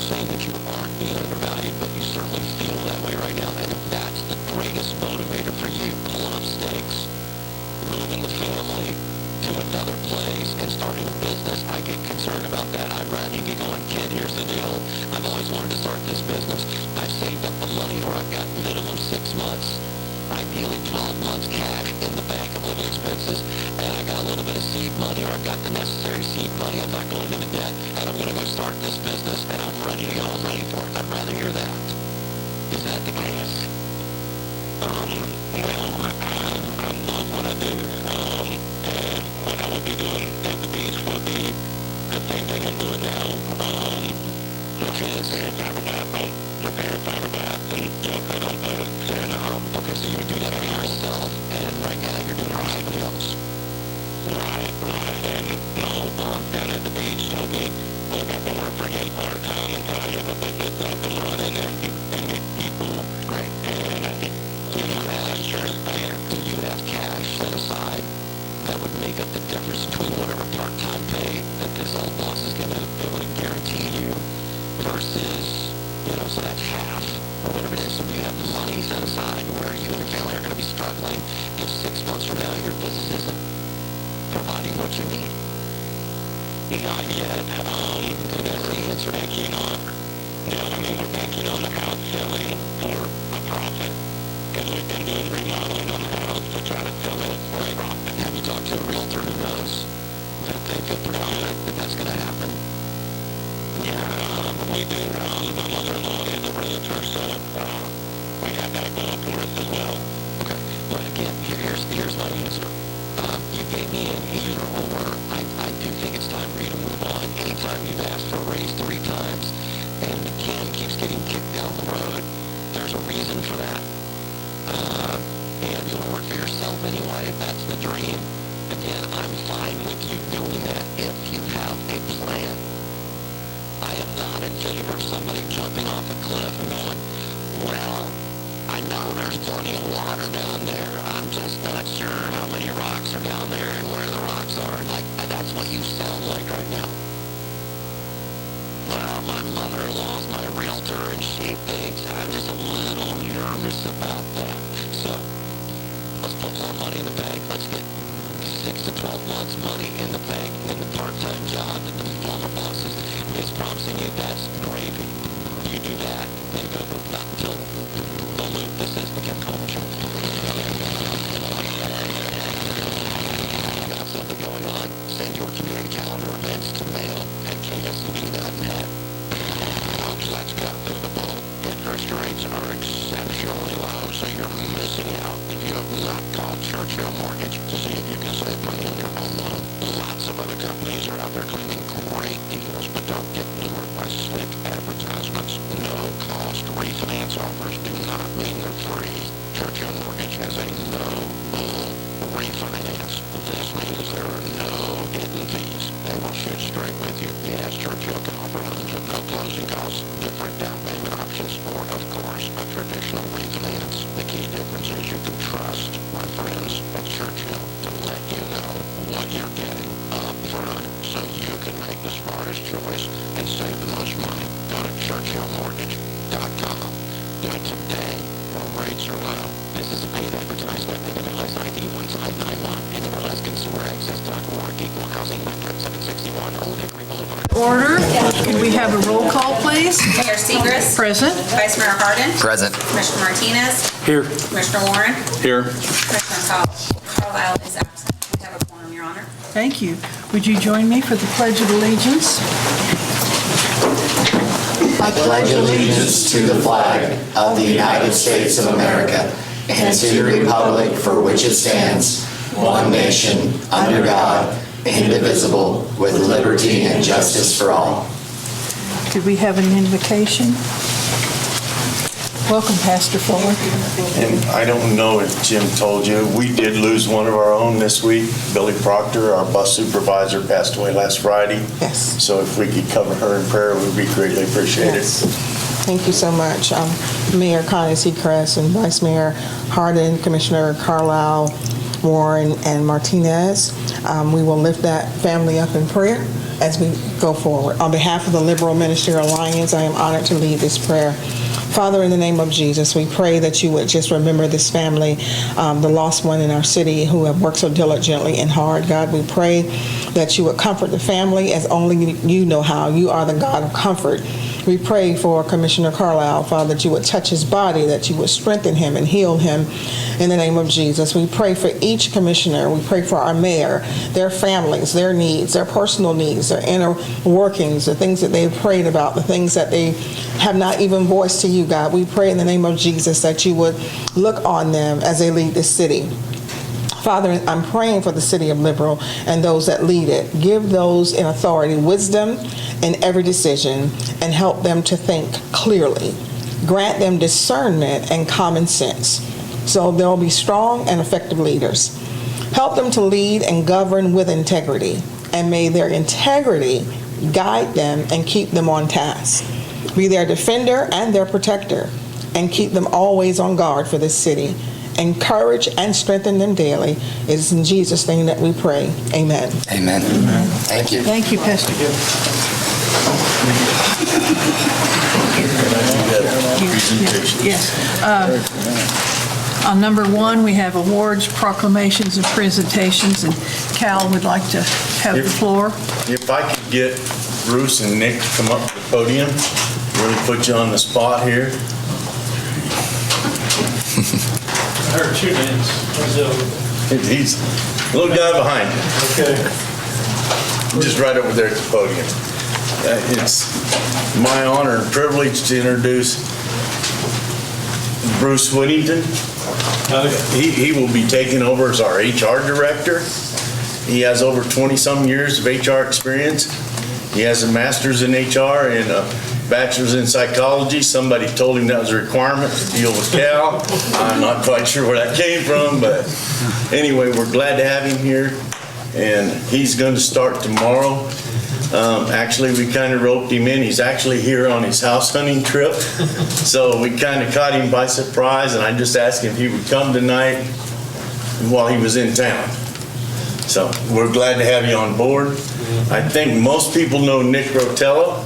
saying that you aren't being undervalued, but you certainly feel that way right now. And if that's the greatest motivator for you, pulling up stakes, moving the family to another place and starting a business, I get concerned about that. I'd rather you be going, kid, here's the deal. I've always wanted to start this business. I've saved up the money where I've got minimum 6 months, ideally 12 months cash in the bank of living expenses, and I got a little bit of seed money, or I've got the necessary seed money. I'm not going into debt, and I'm going to go start this business, and I'm ready to go. I'm ready for it. I'd rather hear that. Is that the case? Well, I love what I do, and what I would be doing at the beach would be the same thing I'm doing now, which is repair fiberglass and cut on boats, and okay, so you would do that for yourself, and right now you're doing it for somebody else. Right, and down at the beach, so I can work for him part-time until I have a business up and running and get people. Great. And I think, do you have cash set aside that would make up the difference between whatever part-time pay that this old boss is going to be able to guarantee you versus, so that's half or whatever it is. So you have the money set aside where you and your family are going to be struggling if 6 months from now your business isn't providing what you need. Not yet. That's the answer. Banking on. We're banking on the house selling for a profit. Because we've been doing remodeling on the house to try to sell it for a profit. Have you talked to a realtor who knows that they feel pretty confident that that's going to happen? Yeah, we do. My mother-in-law is a realtor, so we have that going for us as well. Okay. But again, here's my answer. You gave me an either or. I do think it's time for you to move on. Anytime you've asked for a raise 3 times and the can keeps getting kicked down the road, there's a reason for that. And you want to work for yourself anyway, if that's the dream. Again, I'm fine with you doing that if you have a plan. I am not in favor of somebody jumping off a cliff and going, well, I know there's plenty of water down there. I'm just not sure how many rocks are down there and where the rocks are. Like, that's what you sound like right now. Well, my mother-in-law's my realtor, and she thinks I'm just a little nervous about that. So, let's put more money in the bank. Let's get 6 to 12 months money in the bank in the part-time job that the former boss is promising you. That's gravy. You do that, then go not until they'll move. This is the Ken Coleman Show. Got something going on? Send your community calendar events to mail@kscb.net. Folks, let's cut through the bull. Interest rates are exceptionally low, so you're missing out if you have not called Churchill Mortgage to see if you can save money on your home loan. Lots of other companies are out there claiming great deals, but don't get lured by slick advertisements. No-cost refinance offers do not mean they're free. Churchill Mortgage has a no-bull refinance. This means there are no hidden fees. They will shoot straight with you. Yes, Churchill can offer loans with no closing costs, different down payment options, or, of course, a traditional refinance. The key difference is you can trust my friends at Churchill to let you know what you're getting up front so you can make the smartest choice and save the most money. Go to ChurchillMortgage.com. Do it today while rates are low. This is a paid advertisement. NMLS ID 1591. NMLS Consumer Access.org. Equal Housing Lender at 761 Old Hickory Boulevard. Order. Could we have a roll call, please? Mayor Segrist. Present. Vice Mayor Harden. Present. Commissioner Martinez. Here. Commissioner Warren. Here. Commissioner Carlisle is absent. We have a quorum, Your Honor. Thank you. Would you join me for the Pledge of Allegiance? I pledge allegiance to the flag of the United States of America and to the republic for which it stands, one nation, under God, indivisible, with liberty and justice for all. Could we have an invocation? Welcome, Pastor Fuller. And I don't know if Jim told you, we did lose one of our own this week. Billy Proctor, our bus supervisor, passed away last Friday. Yes. So if we could cover her in prayer, it would be greatly appreciated. Yes. Thank you so much. Mayor Connie Seacrest and Vice Mayor Harden, Commissioner Carlisle, Warren and Martinez. We will lift that family up in prayer as we go forward. On behalf of the Liberal Ministerial Alliance, I am honored to lead this prayer. Father, in the name of Jesus, we pray that you would just remember this family, the lost one in our city who have worked so diligently and hard. God, we pray that you would comfort the family as only you know how. You are the God of comfort. We pray for Commissioner Carlisle, Father, that you would touch his body, that you would strengthen him and heal him in the name of Jesus. We pray for each commissioner. We pray for our mayor, their families, their needs, their personal needs, their inner workings, the things that they've prayed about, the things that they have not even voiced to you, God. We pray in the name of Jesus that you would look on them as they lead this city. Father, I'm praying for the city of Liberal and those that lead it. Give those in authority wisdom in every decision and help them to think clearly. Grant them discernment and common sense so they'll be strong and effective leaders. Help them to lead and govern with integrity, and may their integrity guide them and keep them on task. Be their defender and their protector, and keep them always on guard for this city. Encourage and strengthen them daily. It is in Jesus' name that we pray. Amen. Amen. Thank you. Thank you, Pastor. Yes. On number one, we have awards, proclamations, and presentations, and Cal would like to have the floor. If I could get Bruce and Nick to come up to the podium, really put you on the spot here. I heard 2 names. He's the little guy behind you. Okay. Just right over there at the podium. It's my honor and privilege to introduce Bruce Whittington. He will be taking over as our HR director. He has over 20-some years of HR experience. He has a master's in HR and a bachelor's in psychology. Somebody told him that was a requirement to deal with Cal. I'm not quite sure where that came from, but anyway, we're glad to have him here, and he's going to start tomorrow. Actually, we kind of roped him in. He's actually here on his house hunting trip, so we kind of caught him by surprise, and I just asked him if he would come tonight while he was in town. So we're glad to have you on board. I think most people know Nick Rotella.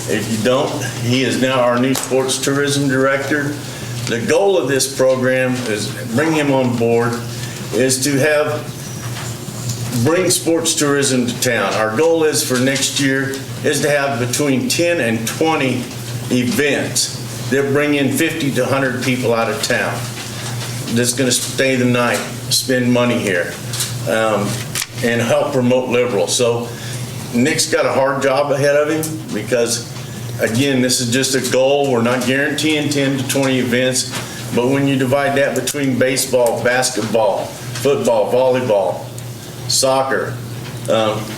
If you don't, he is now our new sports tourism director. The goal of this program is bring him on board is to bring sports tourism to town. Our goal is for next year is to have between 10 and 20 events that bring in 50 to 100 people out of town that's going to stay the night, spend money here, and help promote Liberal. So Nick's got a hard job ahead of him because, again, this is just a goal. We're not guaranteeing 10 to 20 events, but when you divide that between baseball, basketball, football, volleyball, soccer,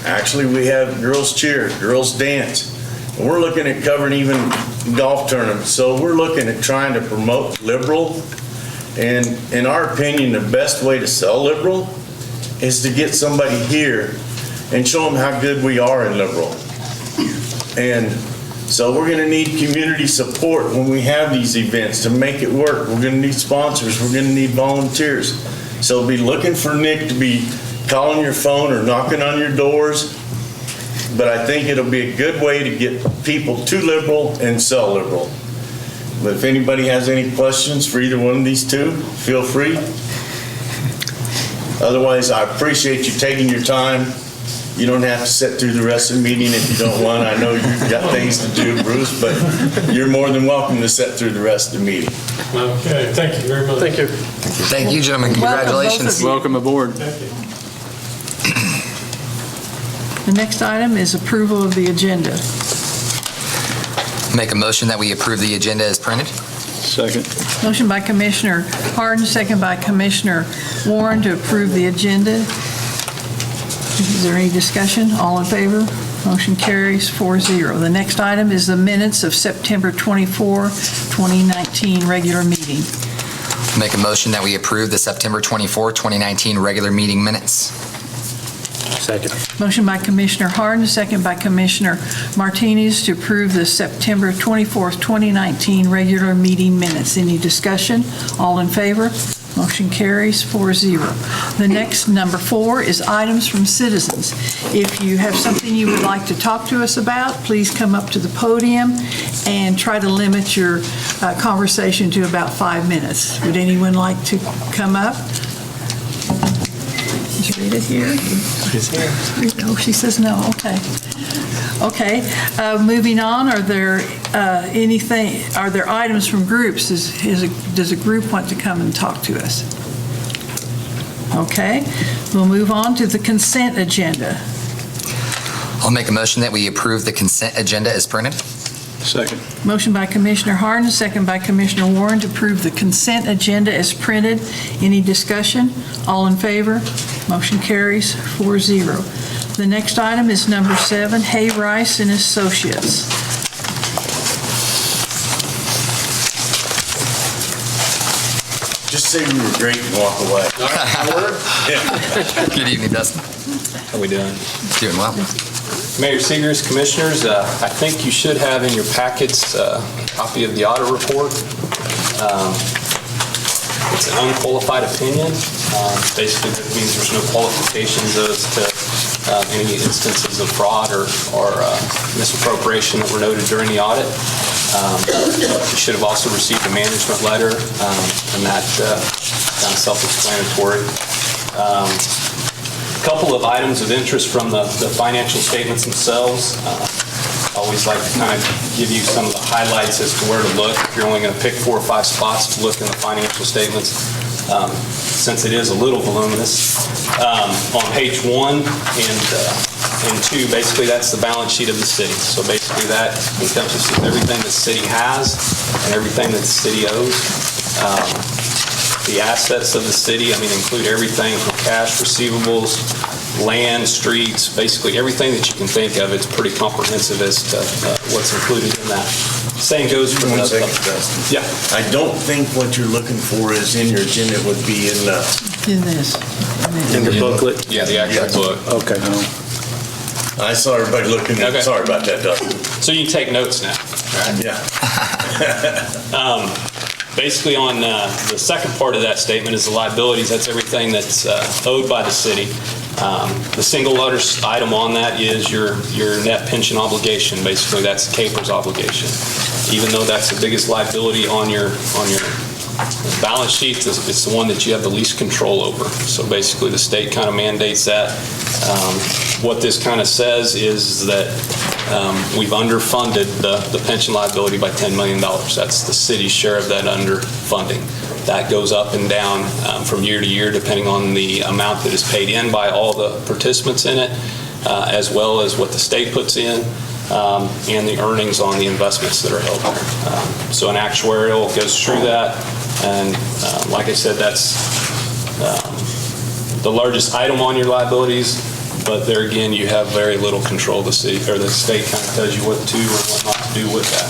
actually we have girls cheer, girls dance. We're looking at covering even golf tournaments. So we're looking at trying to promote Liberal. And in our opinion, the best way to sell Liberal is to get somebody here and show them how good we are in Liberal. And so we're going to need community support when we have these events to make it work. We're going to need sponsors. We're going to need volunteers. So be looking for Nick to be calling your phone or knocking on your doors. But I think it'll be a good way to get people to Liberal and sell Liberal. But if anybody has any questions for either one of these two, feel free. Otherwise, I appreciate you taking your time. You don't have to sit through the rest of the meeting if you don't want. I know you've got things to do, Bruce, but you're more than welcome to sit through the rest of the meeting. Okay, thank you very much. Thank you. Thank you, gentlemen. Congratulations. Welcome aboard. Thank you. The next item is approval of the agenda. Make a motion that we approve the agenda as printed. Second. Motion by Commissioner Harden, second by Commissioner Warren to approve the agenda. Is there any discussion? All in favor? Motion carries 4-0. The next item is the minutes of September 24, 2019 regular meeting. Make a motion that we approve the September 24, 2019 regular meeting minutes. Second. Motion by Commissioner Harden, second by Commissioner Martinez to approve the September 24th, 2019 regular meeting minutes. Any discussion? All in favor? Motion carries 4-0. The next, number 4, is items from citizens. If you have something you would like to talk to us about, please come up to the podium and try to limit your conversation to about 5 minutes. Would anyone like to come up? Is Rita here? She's here. Oh, she says no, okay. Okay, moving on, are there are there items from groups? Does a group want to come and talk to us? Okay, we'll move on to the consent agenda. I'll make a motion that we approve the consent agenda as printed. Second. Motion by Commissioner Harden, second by Commissioner Warren to approve the consent agenda as printed. Any discussion? All in favor? Motion carries 4-0. The next item is number 7, Hay Rice and Associates. Just say we were great and walk away. Good evening, Dustin. How we doing? Doing well. Mayor Seegers, Commissioners, I think you should have in your packets a copy of the audit report. It's an unqualified opinion. Basically, that means there's no qualifications as to any instances of fraud or misappropriation that were noted during the audit. You should have also received a management letter, and that kind of self-explanatory. A couple of items of interest from the financial statements themselves. I always like to kind of give you some of the highlights as to where to look. If you're only going to pick 4 or 5 spots to look in the financial statements, since it is a little voluminous. On page 1 and 2, basically that's the balance sheet of the city. So basically that encompasses everything the city has and everything that the city owes. The assets of the city, include everything from cash, receivables, land, streets, basically everything that you can think of. It's pretty comprehensive as to what's included in that. Same goes for One the... second, Dustin. Yeah. I don't think what you're looking for is in your agenda. It would be in the... In this. In the booklet? Yeah, the actual book. Okay. I saw everybody looking. Okay. Sorry about that, Dustin. So you can take notes now. Yeah. Basically on the second part of that statement is the liabilities. That's everything that's owed by the city. The single letter item on that is your net pension obligation. Basically, that's the CAPERS obligation. Even though that's the biggest liability on your balance sheet, it's the one that you have the least control over. So basically, the state kind of mandates that. What this kind of says is that we've underfunded the pension liability by $10 million. That's the city's share of that underfunding. That goes up and down from year to year depending on the amount that is paid in by all the participants in it, as well as what the state puts in and the earnings on the investments that are held there. So an actuarial goes through that, and like I said, that's the largest item on your liabilities, but there again, you have very little control. The city or the state kind of tells you what to or what not to do with that.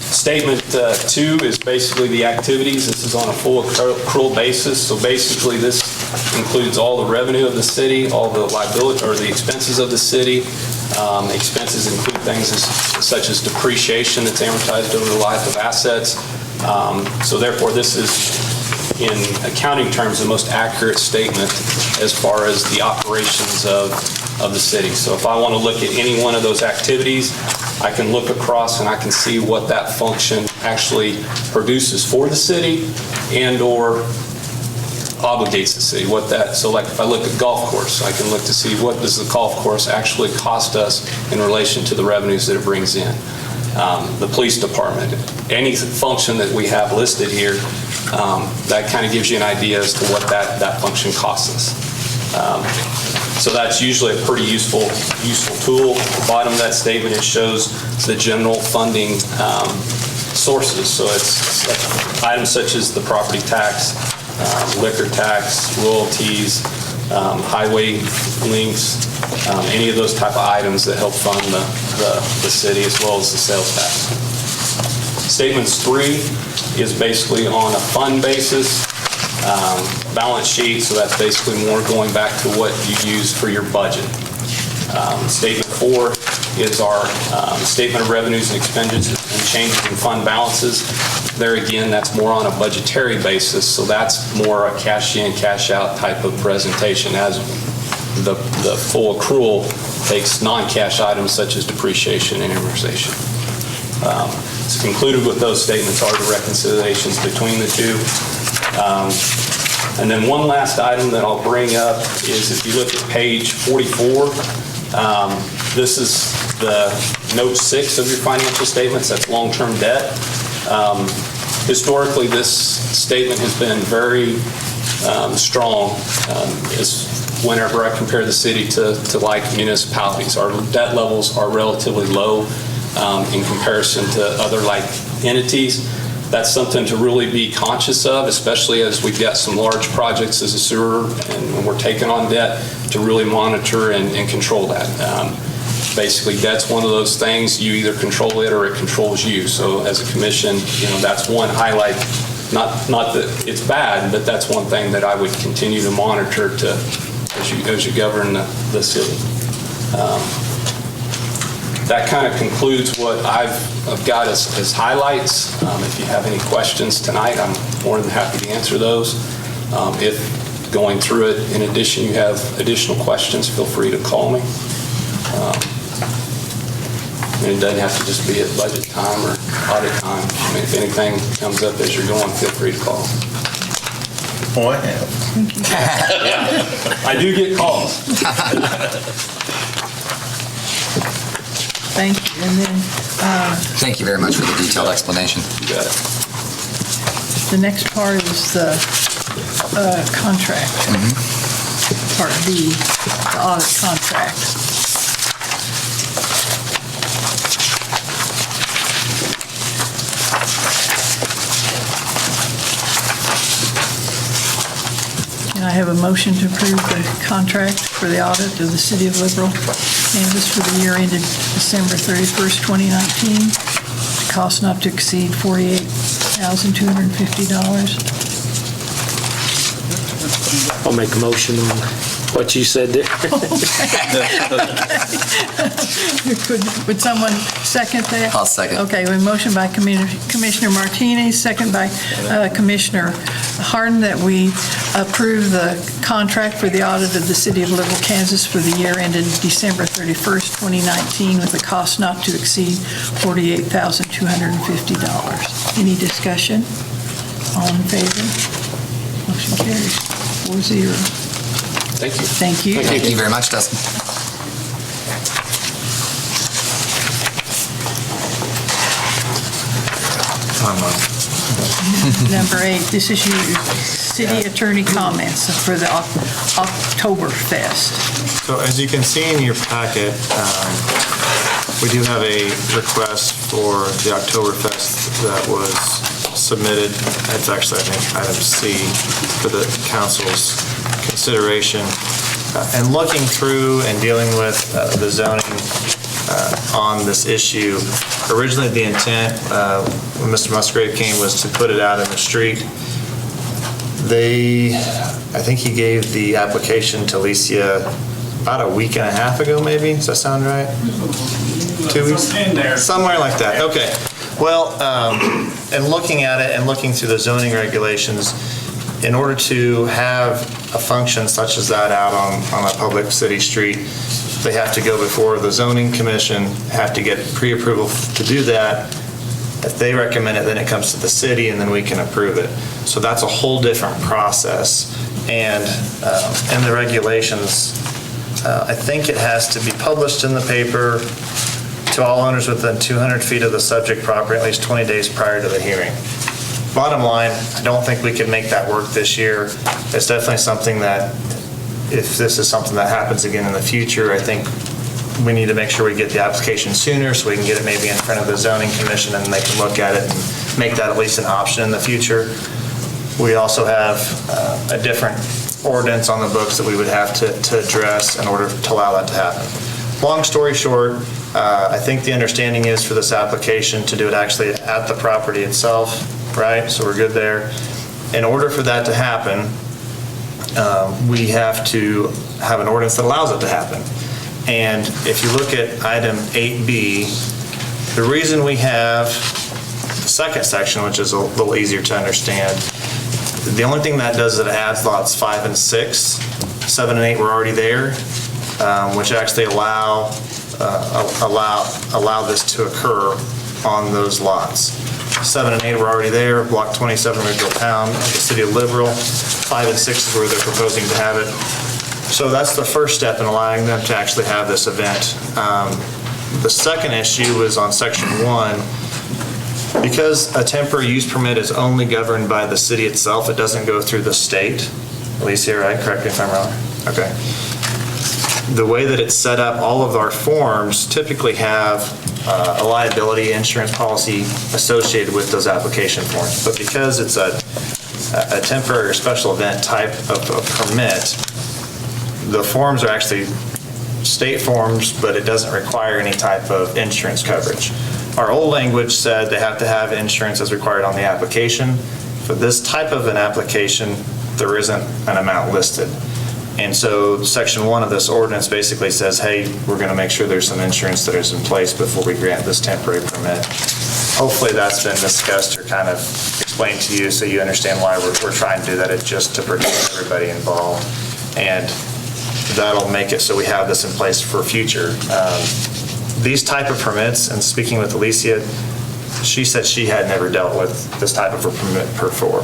Statement 2 is basically the activities. This is on a full accrual basis. So basically, this includes all the revenue of the city, all the liability or the expenses of the city. Expenses include things such as depreciation that's amortized over the life of assets. So therefore, this is, in accounting terms, the most accurate statement as far as the operations of the city. So if I want to look at any one of those activities, I can look across and I can see what that function actually produces for the city and or obligates the city. So like if I look at golf course, I can look to see what does the golf course actually cost us in relation to the revenues that it brings in. The police department, any function that we have listed here, that kind of gives you an idea as to what that function costs us. So that's usually a pretty useful tool. At the bottom of that statement, it shows the general funding sources. So it's items such as the property tax, liquor tax, royalties, highway links, any of those type of items that help fund the city as well as the sales tax. Statements 3 is basically on a fund basis. Balance sheet, so that's basically more going back to what you use for your budget. Statement 4 is our statement of revenues and expenditures changes in fund balances. There again, that's more on a budgetary basis, so that's more a cash in, cash out type of presentation, as the full accrual takes non-cash items such as depreciation and amortization. It's included with those statements are the reconciliations between the two. And then one last item that I'll bring up is if you look at page 44, this is the note 6 of your financial statements. That's long-term debt. Historically, this statement has been very strong whenever I compare the city to like municipalities. Our debt levels are relatively low in comparison to other like entities. That's something to really be conscious of, especially as we've got some large projects as a sewer and we're taking on debt, to really monitor and control that. Basically, debt's one of those things, you either control it or it controls you. So as a commission, that's one highlight. Not that it's bad, but that's one thing that I would continue to monitor as you govern the city. That kind of concludes what I've got as highlights. If you have any questions tonight, I'm more than happy to answer those. If going through it, in addition, you have additional questions, feel free to call me. And it doesn't have to just be at budget time or audit time. I mean, if anything comes up as you're going, feel free to call. Oh, I have. Yeah, I do get calls. Thank you. And then Thank you very much for the detailed explanation. You got it. the next part is the contract. Part B, the audit contract. Can I have a motion to approve the contract for the audit of the City of Liberal, Kansas for the year ended December 31st, 2019, cost not to exceed $48,250? I'll make a motion on what you said there. Would someone second that? I'll second. Okay, we have a motion by Commissioner Martinez, second by Commissioner Harden, that we approve the contract for the audit of the City of Liberal, Kansas for the year ended December 31st, 2019, with a cost not to exceed $48,250. Any discussion? All in favor? Motion carries 4-0. Thank you. Thank you. Thank you very much, Dustin. Number 8, this is you, city attorney comments for the Oktoberfest. So as you can see in your packet, we do have a request for the Oktoberfest that was submitted. It's actually, I think, item C for the council's consideration. And looking through and dealing with the zoning on this issue, originally the intent when Mr. Musgrave came was to put it out in the street. I think he gave the application to Alicia about a week and a half ago, maybe. Does that sound right? 2 weeks? In there. Somewhere like that. Okay. Well, and looking at it and looking through the zoning regulations, in order to have a function such as that out on a public city street, they have to go before the zoning commission, have to get pre-approval to do that. If they recommend it, then it comes to the city, and then we can approve it. So that's a whole different process. And in the regulations, I think it has to be published in the paper to all owners within 200 feet of the subject property at least 20 days prior to the hearing. Bottom line, I don't think we can make that work this year. It's definitely something that, if this is something that happens again in the future, I think we need to make sure we get the application sooner so we can get it maybe in front of the zoning commission and they can look at it and make that at least an option in the future. We also have a different ordinance on the books that we would have to address in order to allow that to happen. Long story short, I think the understanding is for this application to do it actually at the property itself, right? So we're good there. In order for that to happen, we have to have an ordinance that allows it to happen. And if you look at item 8B, The reason we have the second section, which is a little easier to understand, the only thing that does is it adds lots 5 and 6. 7 and 8 were already there, which actually allow this to occur on those lots. 7 and 8 were already there, Block 27, Ridgeville Town, the City of Liberal. 5 and 6 is where they're proposing to have it. So that's the first step in allowing them to actually have this event. The second issue is on Section 1. Because a temporary use permit is only governed by the city itself, it doesn't go through the state. Alicia, right? Correct me if I'm wrong. Okay. The way that it's set up, all of our forms typically have a liability insurance policy associated with those application forms. But because it's a temporary or special event type of permit, the forms are actually state forms, but it doesn't require any type of insurance coverage. Our old language said they have to have insurance as required on the application. For this type of an application, there isn't an amount listed. And so Section 1 of this ordinance basically says, hey, we're going to make sure there's some insurance that is in place before we grant this temporary permit. Hopefully that's been discussed or kind of explained to you so you understand why we're trying to do that. It's just to protect everybody involved. And that'll make it so we have this in place for future. These type of permits, and speaking with Alicia, she said she had never dealt with this type of a permit before.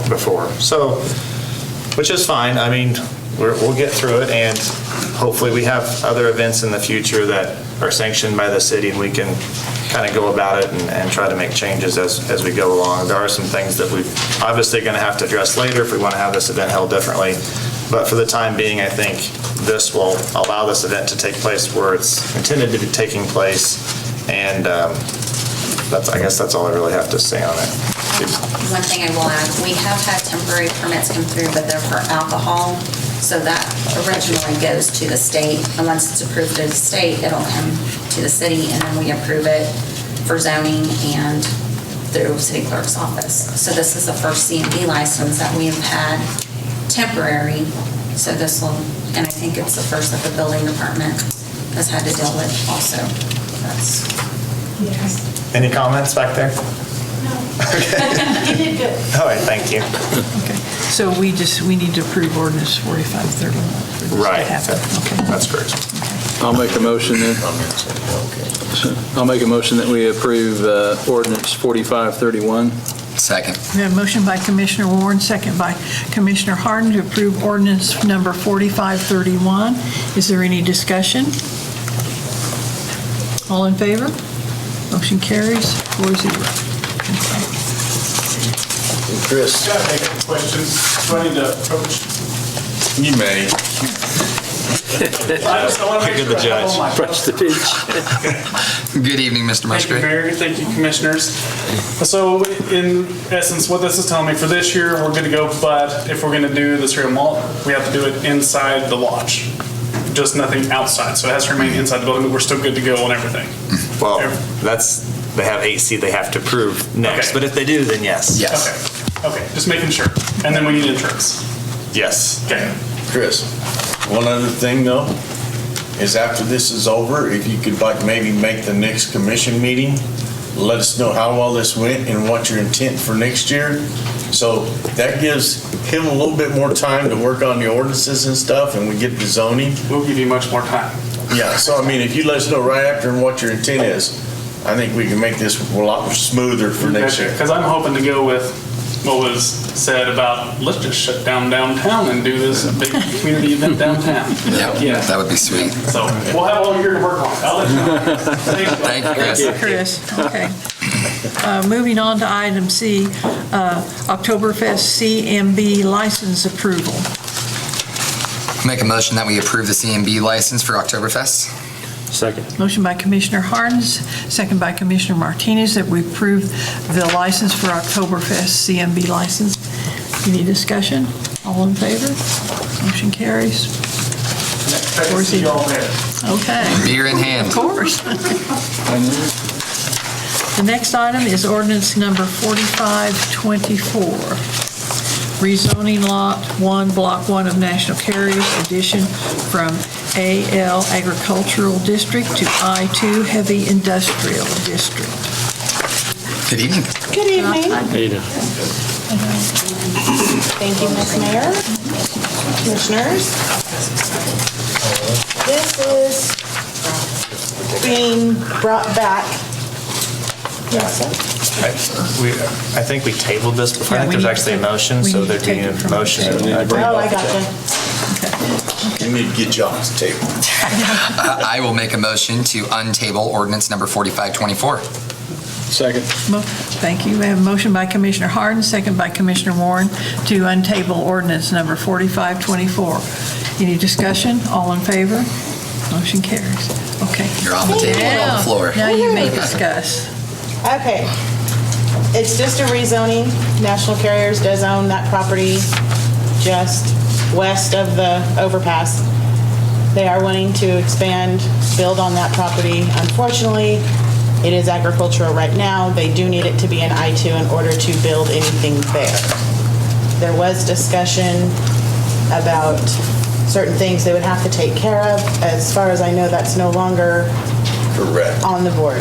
So, which is fine. I mean, we'll get through it, and hopefully we have other events in the future that are sanctioned by the city, and we can kind of go about it and try to make changes as we go along. There are some things that we're obviously going to have to address later if we want to have this event held differently. But for the time being, I think this will allow this event to take place where it's intended to be taking place, and I guess that's all I really have to say on it. One thing I will add, we have had temporary permits come through, but they're for alcohol, so that originally goes to the state, and once it's approved to the state, it'll come to the city, and then we approve it for zoning and through city clerk's office. So this is the first CMB license that we have had temporary, so this will, and I think it's the first that the building department has had to deal with also. That's. Yes. Any comments back there? No. Okay. You did good. All right, thank you. Okay, so we need to approve ordinance 4531. Right. Okay. That's correct. I'll make a motion then. I'll make a motion that we approve ordinance 4531. Second. We have a motion by Commissioner Warren, second by Commissioner Harden to approve ordinance number 4531. Is there any discussion? All in favor? Motion carries 4-0. Chris? Got any questions? Do I need to approach? You may. I just want to make sure I have all my- Approach the bench. Good evening, Mr. Thank you, Musgrave. Mayor. Thank you, Commissioners. So in essence, what this is telling me, for this year, we're good to go, but if we're going to do the cereal malt, we have to do it inside the lodge, just nothing outside. So it has to remain inside the building, but we're still good to go on everything. Well, they have 8C they have to approve next, Okay. but if they do, then yes. Yes. Okay, just making sure. And then we need insurance. Yes. Okay. Chris, one other thing though, is after this is over, if you could maybe make the next commission meeting, let us know how well this went and what your intent for next year. So that gives him a little bit more time to work on the ordinances and stuff, and we get the zoning. We'll give you much more time. Yeah, so I mean, if you let us know right after and what your intent is, I think we can make this a lot smoother for next year. Because I'm hoping to go with what was said about, let's just shut down downtown and do this big community event downtown. Yeah, that would be sweet. So we'll have all year to work on it. I'll let you know. Thank you, Chris. Chris, okay. Moving on to item C, Oktoberfest CMB license approval. Make a motion that we approve the CMB license for Oktoberfest. Second. Motion by Commissioner Harns, second by Commissioner Martinez, that we approve the license for Oktoberfest CMB license. Any discussion? All in favor? Motion carries. I can see you all there. Okay. Beer in hand. Of course. The next item is ordinance number 4524. Rezoning Lot 1, Block 1 of National Carriers Edition from AL Agricultural District to I2 Heavy Industrial District. Good evening. Good evening. Ada. Thank you, Ms. Mayor, Commissioners. This is being brought back. Yes, sir. I think we tabled this before. I Yeah, think we there's need actually a to- motion, we so need to there'd be take a it from motion. Oh, I gotcha. We need to get you off the table. I will make a motion to untable ordinance number 4524. Second. Thank you. We have a motion by Commissioner Harden, second by Commissioner Warren to untable ordinance number 4524. Any discussion? All in favor? Motion carries. Okay. You're on the table, you're on the floor. Now you may discuss. Okay. It's just a rezoning. National Carriers does own that property just west of the overpass. They are wanting to expand, build on that property. Unfortunately, it is agricultural right now. They do need it to be an I-2 in order to build anything there. There was discussion about certain things they would have to take care of. As far as I know, that's no longer Correct, on the board.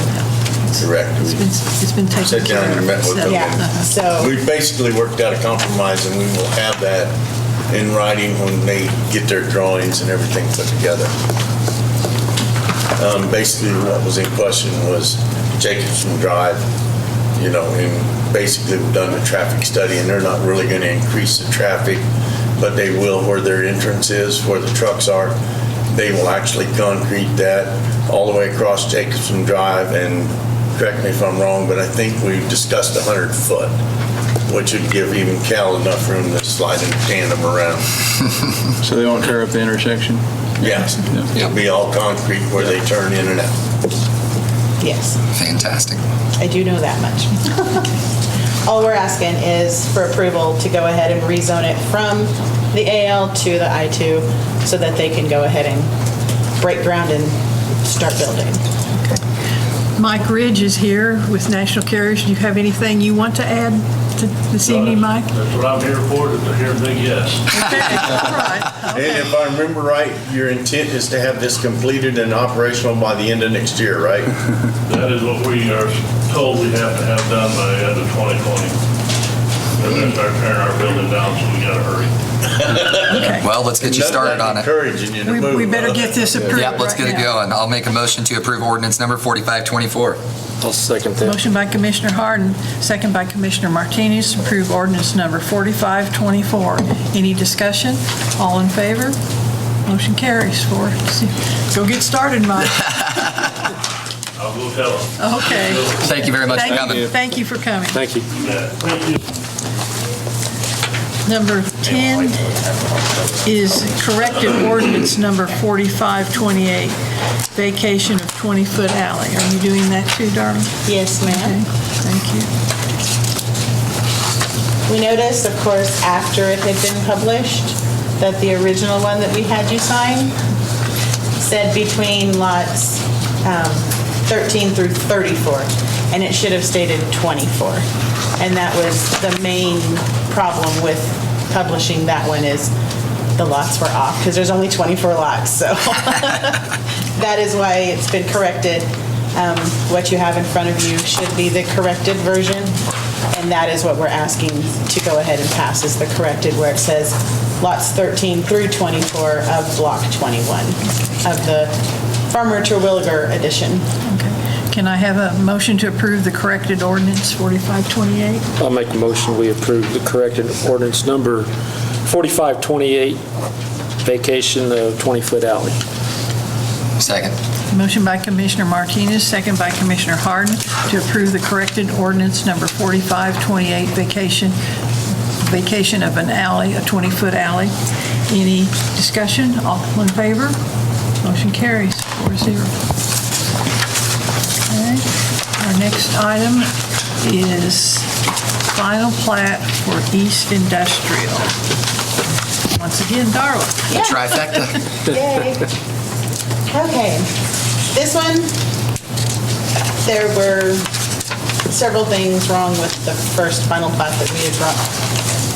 correct. It's been taken Sat down care and of. met with them. Yeah, so, We basically worked out a compromise, and we will have that in writing when they get their drawings and everything put together. Basically, what was in question was Jacobson Drive, and basically we've done a traffic study, and they're not really going to increase the traffic, but they will where their entrance is, where the trucks are. They will actually concrete that all the way across Jacobson Drive, and correct me if I'm wrong, but I think we discussed 100 foot, which would give even Cal enough room to slide in tandem around. So they won't tear up the intersection? Yes, it'll be all concrete where they turn in and out. yes, Fantastic. I do know that much. All we're asking is for approval to go ahead and rezone it from the AL to the I-2 so that they can go ahead and break ground and start building. Mike Ridge is here with National Carriers. Do you have anything you want to add to this evening, Mike? That's what I'm here for, to hear a big yes. Okay, all right. And if I remember right, your intent is to have this completed and operational by the end of next year, right? That is what we are told we have to have done by the end of 2020. We're going to start tearing our building down, so we got to hurry. Well, let's get you started on it. Encouraging you to move. We better get this approved Yeah, let's get right it now. going. I'll make a motion to approve ordinance number 4524. I'll second that. Motion by Commissioner Harden, second by Commissioner Martinez to approve ordinance number 4524. Any discussion? All in favor? Motion carries. Go get started, Mike. I'll go tell them. Okay. Thank you very much for coming. Thank you for coming. Thank you. Yeah, thank you. Number 10 is corrected ordinance number 4528, vacation of 20-foot alley. Are you doing that too, darling? Yes, Okay, ma'am. thank you. We noticed, of course, after it had been published, that the original one that we had you sign said between lots 13 through 34, and it should have stated 24. And that was the main problem with publishing that one, is the lots were off, because there's only 24 lots, so that is why it's been corrected. What you have in front of you should be the corrected version, and that is what we're asking to go ahead and pass, is the corrected, where it says lots 13 through 24 of Block 21 of the Farmer Terwilliger edition. Okay. Can I have a motion to approve the corrected ordinance 4528? I'll make a motion, we approve the corrected ordinance number 4528, vacation of 20-foot alley. Second. Motion by Commissioner Martinez, second by Commissioner Harden to approve the corrected ordinance number 4528, vacation of an alley, a 20-foot alley. Any discussion? All in favor? Motion carries 4-0. Okay. Our next item is final plat for East Industrial. Once again, Darla. Trifecta. Yay. Okay, this one, there were several things wrong with the first final plat that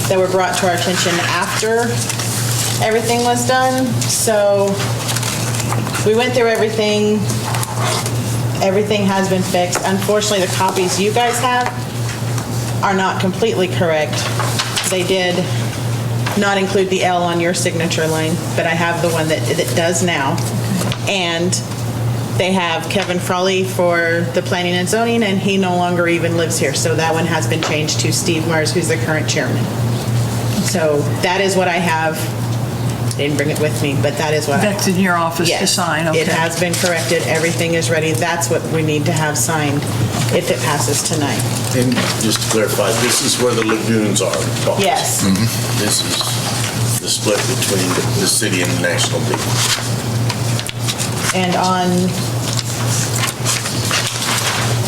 that were brought to our attention after everything was done. So we went through everything. Everything has been fixed. Unfortunately, the copies you guys have are not completely correct. They did not include the L on your signature line, but I have the one that does now. And they have Kevin Frawley for the planning and zoning, and he no longer even lives here. So that one has been changed to Steve Mars, who's the current chairman. So that is what I have. I didn't bring it with me, but that is what I have. That's in your office to sign, okay. It has been corrected. Everything is ready. That's what we need to have signed if it passes tonight. And just to clarify, this is where the lagoons are. Yes. This is the split between the city and the National Beach. And on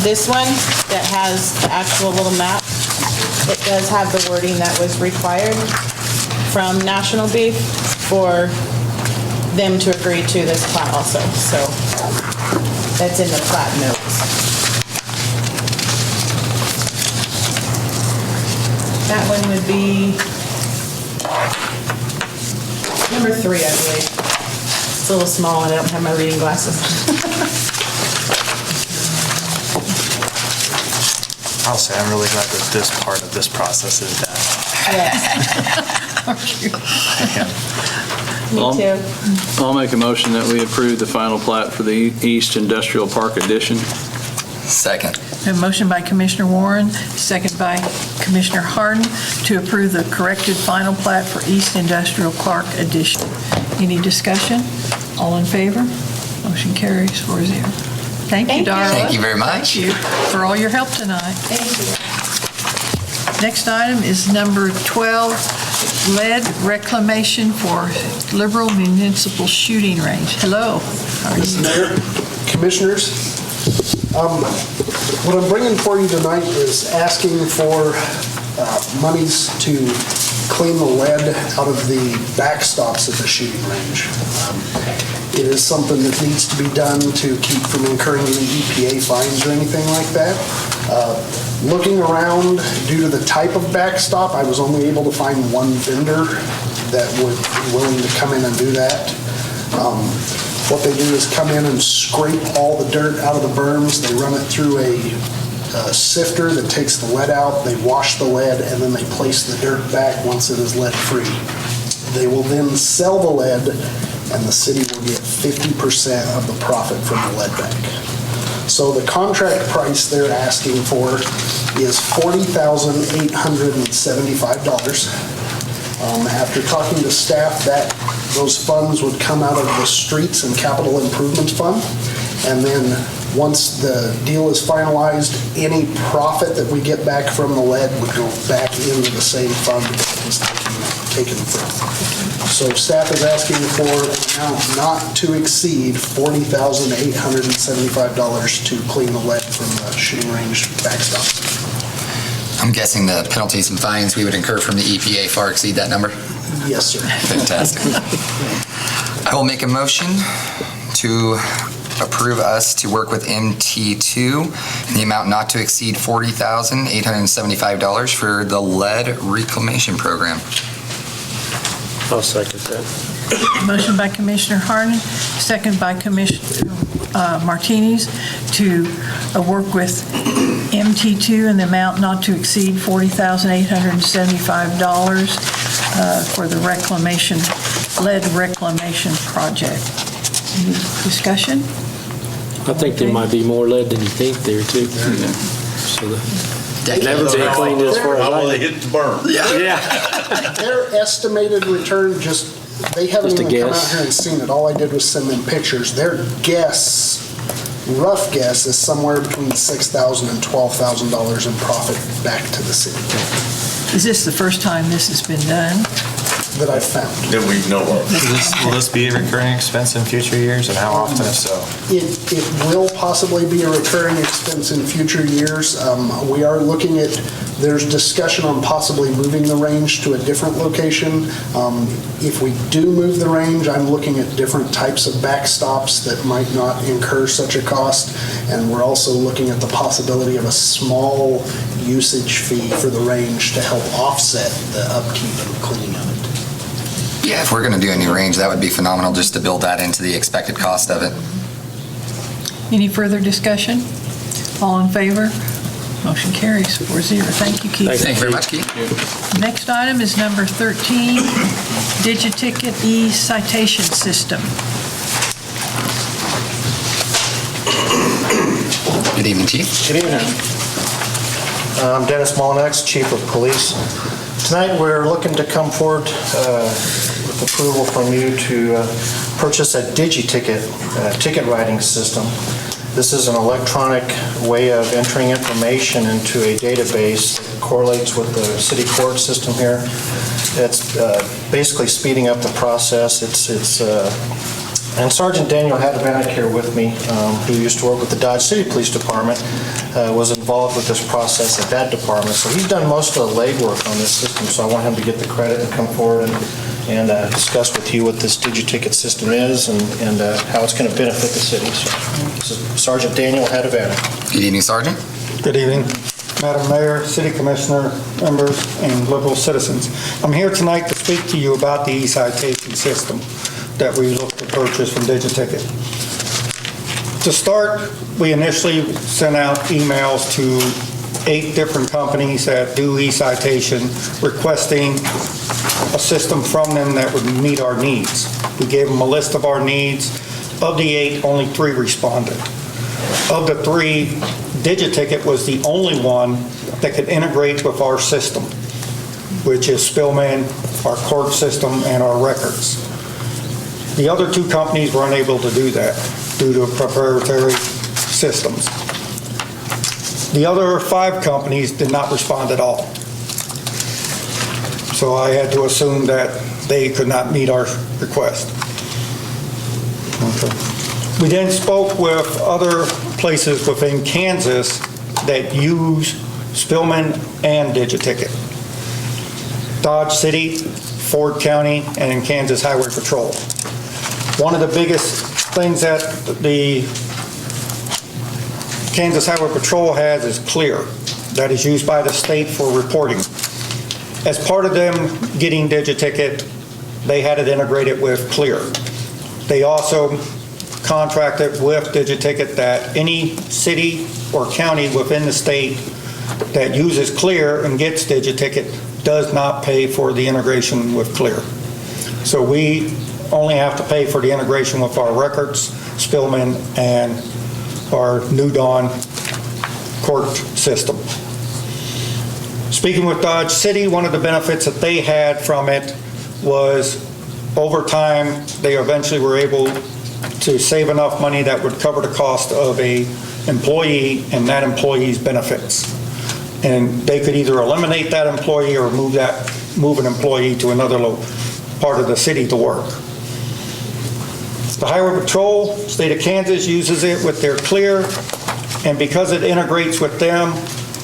this one that has the actual little map, it does have the wording that was required from National Beef for them to agree to this plat also. So that's in the plat notes. That one would be number 3, I believe. It's a little small and I don't have my reading glasses. I'll say I'm really glad that this part of this process is done. Me too. I'll make a motion that we approve the final plat for the East Industrial Park addition. Second. A motion by Commissioner Warren, second by Commissioner Harden to approve the corrected final plat for East Industrial Park addition. Any discussion? All in favor? Motion carries 4-0. Thank you, Darla. Thank you very much. Thank you for all your help tonight. Thank you. Next item is number 12, lead reclamation for Liberal Municipal Shooting Range. Hello. How are you? Mayor, Commissioners, what I'm bringing for you tonight is asking for monies to clean the lead out of the backstops of the shooting range. It is something that needs to be done to keep from incurring any EPA fines or anything like that. Looking around, due to the type of backstop, I was only able to find one vendor that would be willing to come in and do that. What they do is come in and scrape all the dirt out of the berms. They run it through a sifter that takes the lead out. They wash the lead, and then they place the dirt back once it is lead-free. They will then sell the lead, and the city will get 50% of the profit from the lead bank. So the contract price they're asking for is $40,875. After talking to staff, those funds would come out of the Streets and Capital Improvement Fund. And then once the deal is finalized, any profit that we get back from the lead would go back into the same fund that it was taken from. So staff is asking for an amount not to exceed $40,875 to clean the lead from the shooting range backstops. I'm guessing the penalties and fines we would incur from the EPA far exceed that number? Yes, sir. Fantastic. I will make a motion to approve us to work with MT2 in the amount not to exceed $40,875 for the lead reclamation program. I'll second that. Motion by Commissioner Harden, second by Commissioner Martinez to work with MT2 in the amount not to exceed $40,875 for the lead reclamation project. Any discussion? I think there might be more lead than you think there too. So Decades. never been cleaned as far as How will I they hit the berm? Yeah. Their estimated return, they haven't Just a even come out guess. here and seen it. All I did was send them pictures. Their rough guess is somewhere between $6,000 and $12,000 in profit back to the city Is this the first time this has been done? that I've found. That we know of. Will this be a recurring expense in future years, and how often if so? It will possibly be a recurring expense in future years. We are looking at, there's discussion on possibly moving the range to a different location. If we do move the range, I'm looking at different types of backstops that might not incur such a cost. And we're also looking at the possibility of a small usage fee for the range to help offset the upkeep and cleaning of it. Yeah, if we're going to do a new range, that would be phenomenal just to build that into the expected cost of it. Any further discussion? All in favor? Motion carries 4-0. Thank you, Keith. Thank you very much, Keith. Next item is number 13, Digiticket e-citation system. Good evening, Chief. Good evening. I'm Dennis Molinax, Chief of Police. Tonight, we're looking to come forward with approval from you to purchase a DigiTicket ticket writing system. This is an electronic way of entering information into a database that correlates with the city court system here. It's basically speeding up the process. And Sergeant Daniel Hadavanek here with me, who used to work with the Dodge City Police Department, was involved with this process at that department. So he's done most of the legwork on this system, so I want him to get the credit and come forward and discuss with you what this DigiTicket system is and how it's going to benefit the city. So this is Sergeant Daniel Hadavanek. Good evening, Sergeant. Good evening, Madam Mayor, City Commissioner, members, and liberal citizens. I'm here tonight to speak to you about the e-citation system that we look to purchase from DigiTicket. To start, we initially sent out emails to 8 different companies that do e-citation, requesting a system from them that would meet our needs. We gave them a list of our needs. Of the 8, only 3 responded. Of the 3, DigiTicket was the only one that could integrate with our system, which is Spillman, our court system, and our records. The other 2 companies were unable to do that due to proprietary systems. The other 5 companies did not respond at all. So I had to assume that they could not meet our request. Okay. We then spoke with other places within Kansas that use Spillman and DigiTicket. Dodge City, Ford County, and in Kansas Highway Patrol. One of the biggest things that the Kansas Highway Patrol has is Clear. That is used by the state for reporting. As part of them getting DigiTicket, they had it integrated with Clear. They also contracted with DigiTicket that any city or county within the state that uses Clear and gets DigiTicket does not pay for the integration with Clear. So we only have to pay for the integration with our records, Spillman, and our New Dawn court system. Speaking with Dodge City, one of the benefits that they had from it was over time, they eventually were able to save enough money that would cover the cost of an employee and that employee's benefits. And they could either eliminate that employee or move an employee to another part of the city to work. The Highway Patrol, state of Kansas, uses it with their Clear, and because it integrates with them,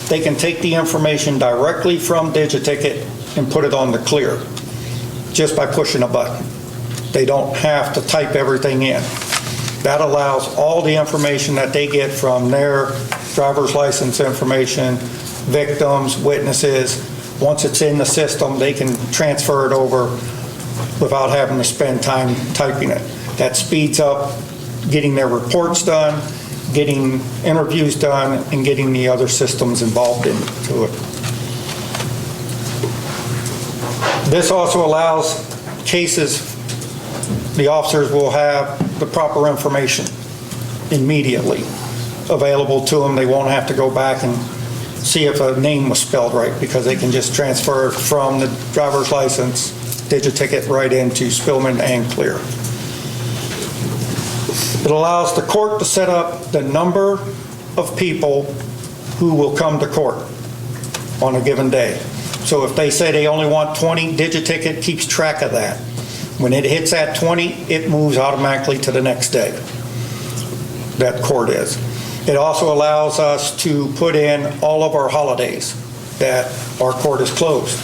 they can take the information directly from DigiTicket and put it on the Clear, just by pushing a button. They don't have to type everything in. That allows all the information that they get from their driver's license information, victims, witnesses. Once it's in the system, they can transfer it over without having to spend time typing it. That speeds up getting their reports done, getting interviews done, and getting the other systems involved into it. This also allows cases, the officers will have the proper information immediately available to them. They won't have to go back and see if a name was spelled right, because they can just transfer it from the driver's license, DigiTicket, right into Spillman and Clear. It allows the court to set up the number of people who will come to court on a given day. So if they say they only want 20, DigiTicket keeps track of that. When it hits that 20, it moves automatically to the next day. That court is. It also allows us to put in all of our holidays that our court is closed.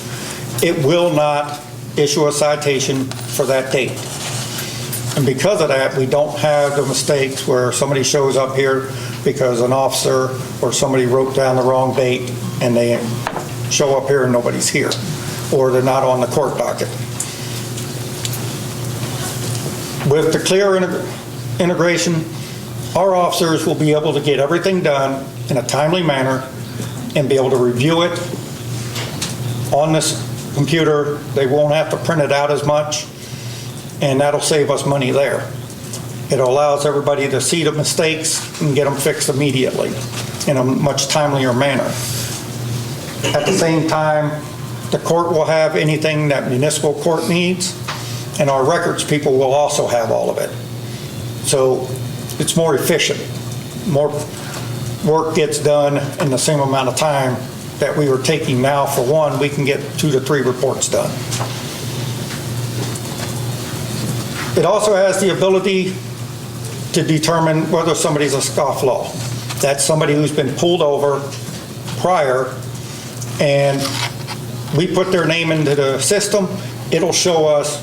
It will not issue a citation for that date. And because of that, we don't have the mistakes where somebody shows up here because an officer or somebody wrote down the wrong date and they show up here and nobody's here, or they're not on the court docket. With the Clear integration, our officers will be able to get everything done in a timely manner and be able to review it on this computer. They won't have to print it out as much, and that'll save us money there. It allows everybody to see the mistakes and get them fixed immediately in a much timelier manner. At the same time, the court will have anything that municipal court needs, and our records people will also have all of it. So it's more efficient. More work gets done in the same amount of time that we were taking now. For one, we can get 2 to 3 reports done. It also has the ability to determine whether somebody's a scofflaw. That's somebody who's been pulled over prior, and we put their name into the system. It'll show us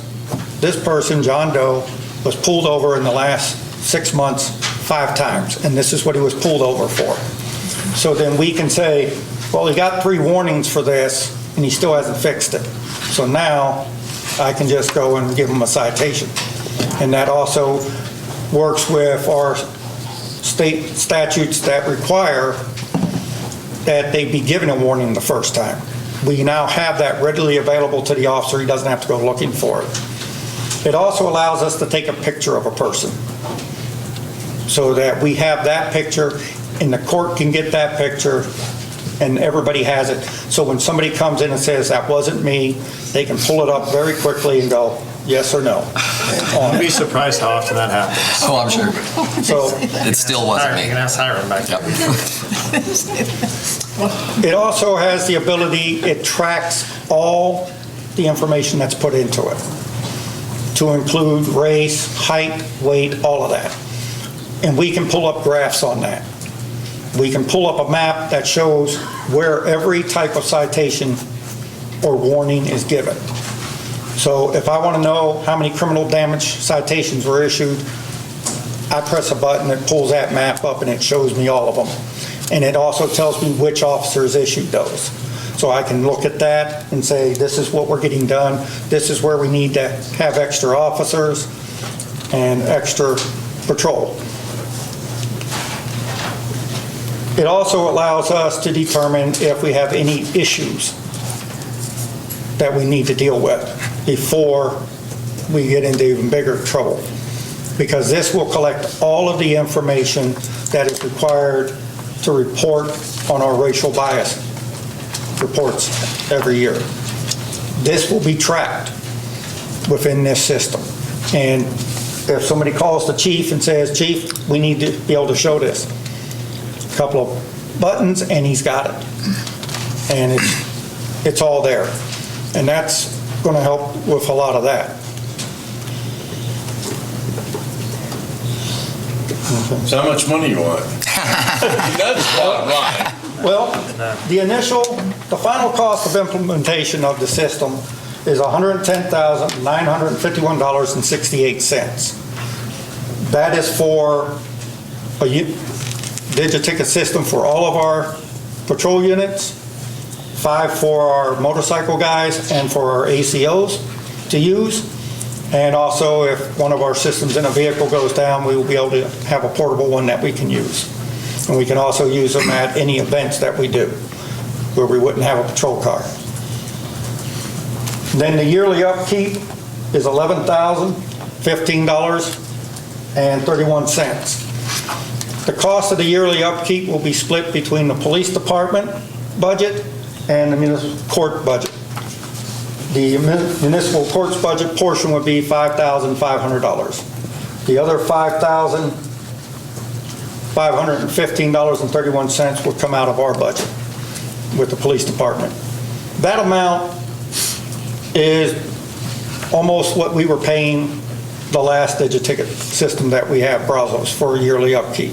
this person, John Doe, was pulled over in the last 6 months 5 times, and this is what he was pulled over for. So then we can say, well, he got 3 warnings for this, and he still hasn't fixed it. So now I can just go and give him a citation. And that also works with our state statutes that require that they be given a warning the first time. We now have that readily available to the officer. He doesn't have to go looking for it. It also allows us to take a picture of a person so that we have that picture, and the court can get that picture, and everybody has it. So when somebody comes in and says, that wasn't me, they can pull it up very quickly and go, yes or no. You'd be surprised how often that happens. Oh, I'm sure. So It still wasn't me. You can ask Hiram back there. it also has the ability, it tracks all the information that's put into it, to include race, height, weight, all of that. And we can pull up graphs on that. We can pull up a map that shows where every type of citation or warning is given. So if I want to know how many criminal damage citations were issued, I press a button, it pulls that map up, and it shows me all of them. And it also tells me which officers issued those. So I can look at that and say, this is what we're getting done. This is where we need to have extra officers and extra patrol. It also allows us to determine if we have any issues that we need to deal with before we get into even bigger trouble. Because this will collect all of the information that is required to report on our racial bias reports every year. This will be tracked within this system. And if somebody calls the chief and says, Chief, we need to be able to show this, a couple of buttons and he's got it. And it's all there. And that's going to help with a lot of that. So how much money you want? That's bottom line. Well, the final cost of implementation of the system is $110,951.68. That is for a digiticket system for all of our patrol units, 5 for our motorcycle guys, and for our ACOs to use. And also, if one of our systems in a vehicle goes down, we will be able to have a portable one that we can use. And we can also use them at any events that we do, where we wouldn't have a patrol car. Then the yearly upkeep is $11,015.31. The cost of the yearly upkeep will be split between the police department budget and the municipal court budget. The municipal court's budget portion would be $5,500. The other $5,515.31 would come out of our budget with the police department. That amount is almost what we were paying the last digiticket system that we have, Brazos, for yearly upkeep.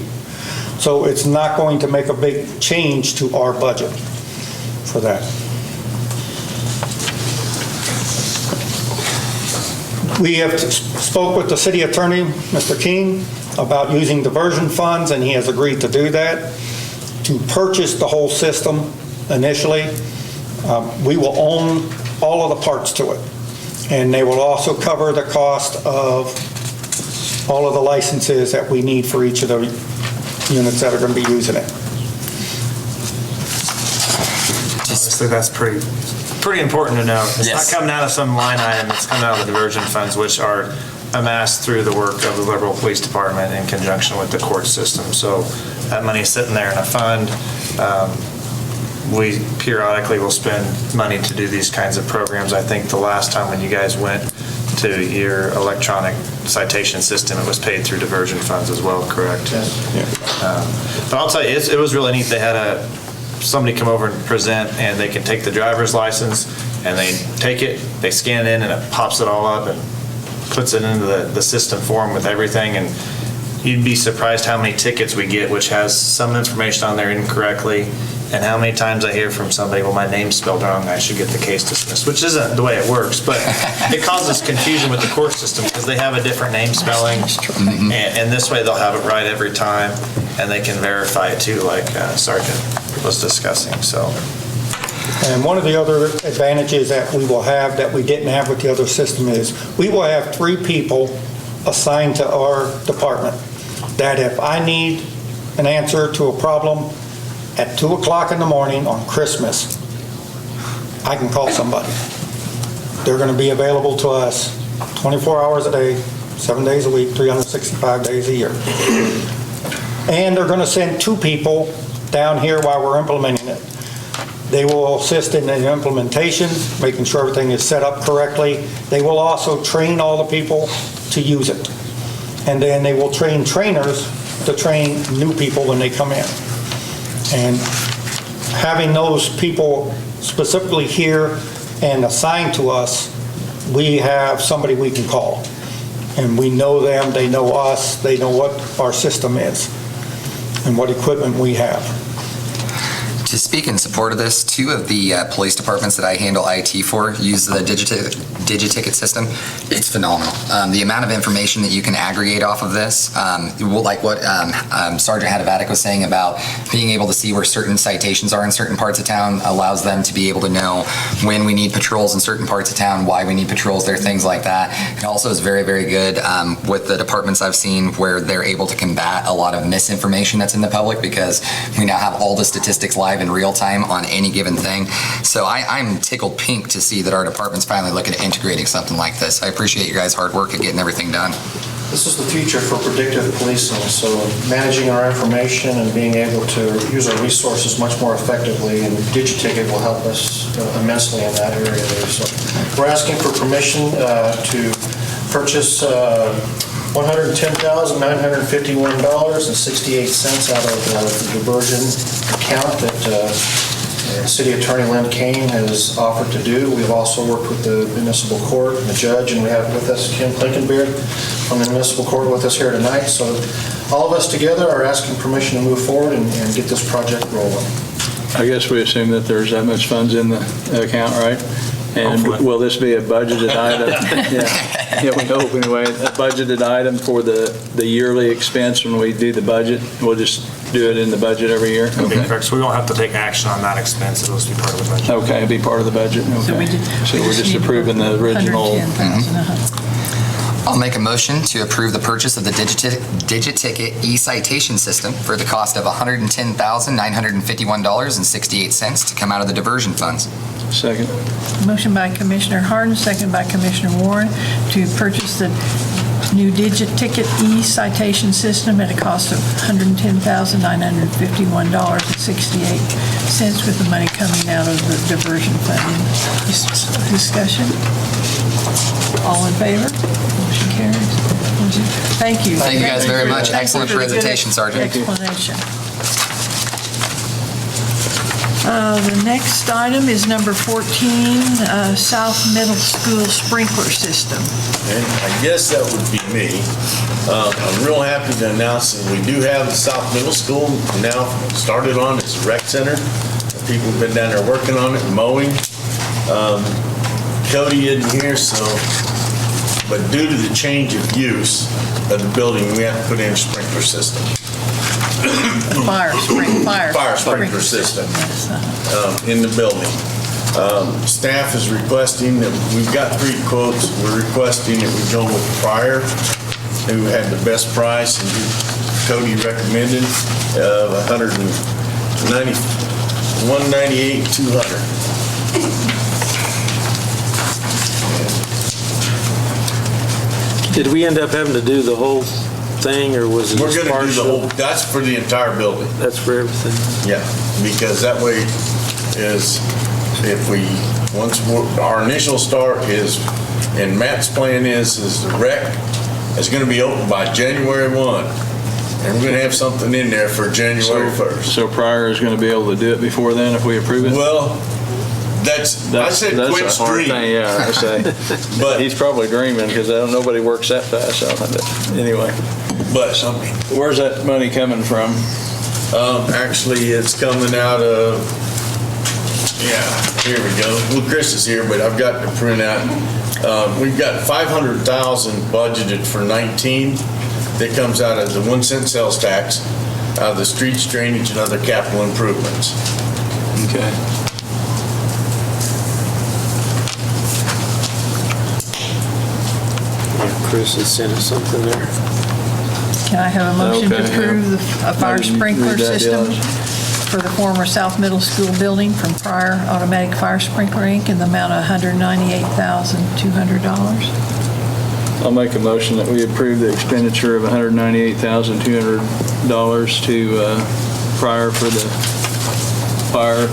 So it's not going to make a big change to our budget for that. We have spoke with the city attorney, Mr. King, about using diversion funds, and he has agreed to do that, to purchase the whole system initially. We will own all of the parts to it, and they will also cover the cost of all of the licenses that we need for each of the units that are going to be using it. Obviously, that's pretty important to know. It's not coming out of some line item, it's coming out of the diversion funds, which are amassed through the work of the Liberal Police Department in conjunction with the court system. So that money is sitting there in a fund. We periodically will spend money to do these kinds of programs. I think the last time when you guys went to your electronic citation system, it was paid through diversion funds as well, correct? But I'll tell you, it was really neat. They had somebody come over and present, and they can take the driver's license, and they take it, they scan it in, and it pops it all up and puts it into the system form with everything. And you'd be surprised how many tickets we get, which has some information on there incorrectly, and how many times I hear from somebody, well, my name's spelled wrong, I should get the case dismissed, which isn't the way it works, but it causes confusion with the court system because they have a different name spelling, and this way they'll have it right every time, and they can verify it too, like Sergeant was discussing, so. And one of the other advantages that we will have that we didn't have with the other system is we will have 3 people assigned to our department that if I need an answer to a problem at 2 o'clock in the morning on Christmas, I can call somebody. They're going to be available to us 24 hours a day, 7 days a week, 365 days a year. And they're going to send 2 people down here while we're implementing it. They will assist in the implementation, making sure everything is set up correctly. They will also train all the people to use it. And then they will train trainers to train new people when they come in. And having those people specifically here and assigned to us, we have somebody we can call. And we know them, they know us, they know what our system is and what equipment we have. To speak in support of this, 2 of the police departments that I handle IT for use the Digiticket system. It's phenomenal. The amount of information that you can aggregate off of this, like what Sergeant Hadavatic was saying about being able to see where certain citations are in certain parts of town, allows them to be able to know when we need patrols in certain parts of town, why we need patrols there, things like that. It also is very, very good with the departments I've seen where they're able to combat a lot of misinformation that's in the public because we now have all the statistics live in real time on any given thing. So I'm tickled pink to see that our department's finally looking at integrating something like this. I appreciate you guys' hard work at getting everything done. This is the future for predictive policing, so managing our information and being able to use our resources much more effectively, and Digiticket will help us immensely in that area there. So we're asking for permission to purchase $110,951.68 out of the diversion account that City Attorney Lynn Kane has offered to do. We've also worked with the municipal court and the judge, and we have with us Kim Clinkenbeard from the municipal court with us here tonight. So all of us together are asking permission to move forward and get this project rolling. I guess we assume that there's that much funds in the account, right? And will this be a budgeted item? Yeah, we hope anyway, a budgeted item for the yearly expense when we do the budget. We'll just do it in the budget every year? Okay. Correct. So we won't have to take action on that expense. It'll just be part of the budget. Okay, it'll be part of the budget. Okay. So we're just approving the original. I'll make a motion to approve the purchase of the Digiticket e-citation system for the cost of $110,951.68 to come out of the diversion funds. Second. Motion by Commissioner Harden, second by Commissioner Warren to purchase the new Digiticket e-citation system at a cost of $110,951.68 with the money coming out of the diversion fund. Discussion? All in favor? Motion carries. Thank you. Thank you guys very much. Excellent presentation, Sergeant. Explanation. The next item is number 14, South Middle School sprinkler system. And I guess that would be me. I'm real happy to announce that we do have the South Middle School now started on its rec center. People have been down there working on it, mowing. Cody isn't here, but due to the change of use of the building, we have to put in a sprinkler system. Fire sprinkler system in the building. Staff is requesting that we've got 3 quotes. We're requesting that we go with Pryor, who had the best price, and Cody recommended $190,000 $198,200. Did we end up having to do the whole thing, or was it We're just gonna do the partial? whole, that's for the entire building. That's for everything? Yeah, because that way is, if we, our initial start is, and Matt's plan is the rec is gonna be open by January 1. And we're gonna have something in there for January 1st. So Pryor is gonna be able to do it before then if we approve it? Well, I said Quinn That's a hard Street. thing, yeah, I say. But he's probably dreaming, because nobody works that fast, so, anyway. But where's that money coming from? Actually, it's coming out of, here we go. Well, Chris is here, but I've got to print out. We've got $500,000 budgeted for 19. That comes out of the 1 cent sales tax, out of the streets, drainage, and other capital improvements. Okay. Chris had sent us something there. Can I have a motion to Okay, yeah. approve the fire I didn't sprinkler read that, system yeah. for the former South Middle School building from Pryor Automatic Fire Sprinkler Inc. in the amount of $198,200? I'll make a motion that we approve the expenditure of $198,200 to Pryor for the fire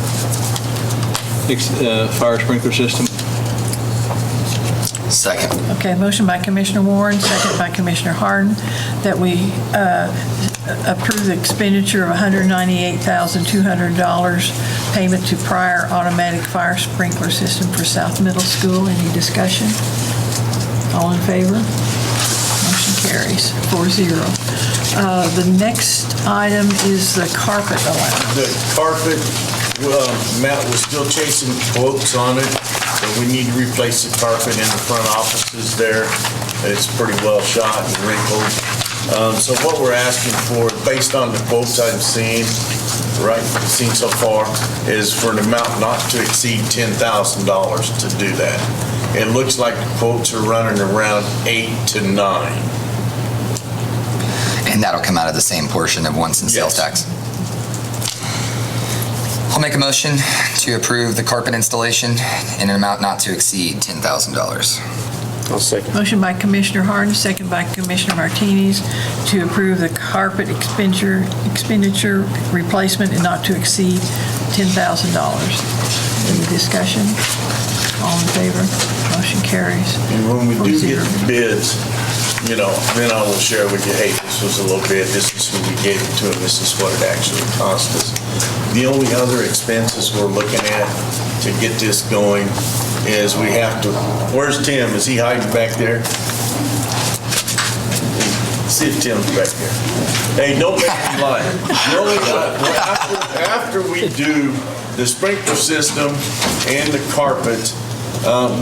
sprinkler system. Second. Okay, motion by Commissioner Warren, second by Commissioner Harden, that we approve the expenditure of $198,200 payment to Pryor Automatic Fire Sprinkler System for South Middle School. Any discussion? All in favor? Motion carries 4-0. The next item is the carpet allowance. The carpet, Matt was still chasing quotes on it, but we need to replace the carpet in the front offices there. It's pretty well shot and wrinkled. So what we're asking for, based on the quotes I've seen so far, is for an amount not to exceed $10,000 to do that. It looks like the quotes are running around 8 to 9. And that'll come out of the same portion of 1 cent sales tax. I'll make a motion to approve the carpet installation in an amount not to exceed $10,000. I'll second. Motion by Commissioner Harden, second by Commissioner Martinez to approve the carpet expenditure replacement and not to exceed $10,000. Any discussion? All in favor? Motion carries. And when we do get the bids, then I will share with you, hey, this was a little bid, this is who we gave it to, and this is what it actually cost us. The only other expenses we're looking at to get this going is we have to, where's Tim? Is he hiding back there? See if Tim's back there. Hey, don't make me lie. After we do the sprinkler system and the carpet,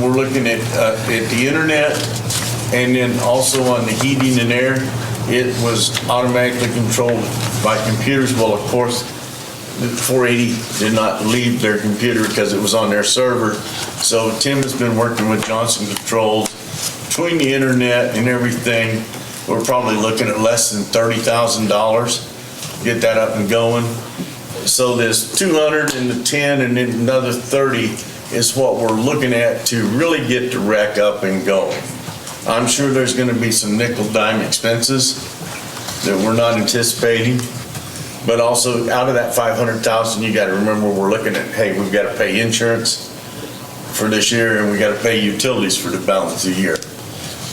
we're looking at the internet, and then also on the heating and air, it was automatically controlled by computers. Well, of course, the 480 did not leave their computer because it was on their server. So Tim has been working with Johnson Controls. Between the internet and everything, we're probably looking at less than $30,000 to get that up and going. So this 200 and the 10 and then another 30 is what we're looking at to really get the rec up and going. I'm sure there's going to be some nickel dime expenses that we're not anticipating, but also out of that 500,000, you got to remember we're looking at, hey, we've got to pay insurance for this year and we got to pay utilities for the balance of the year.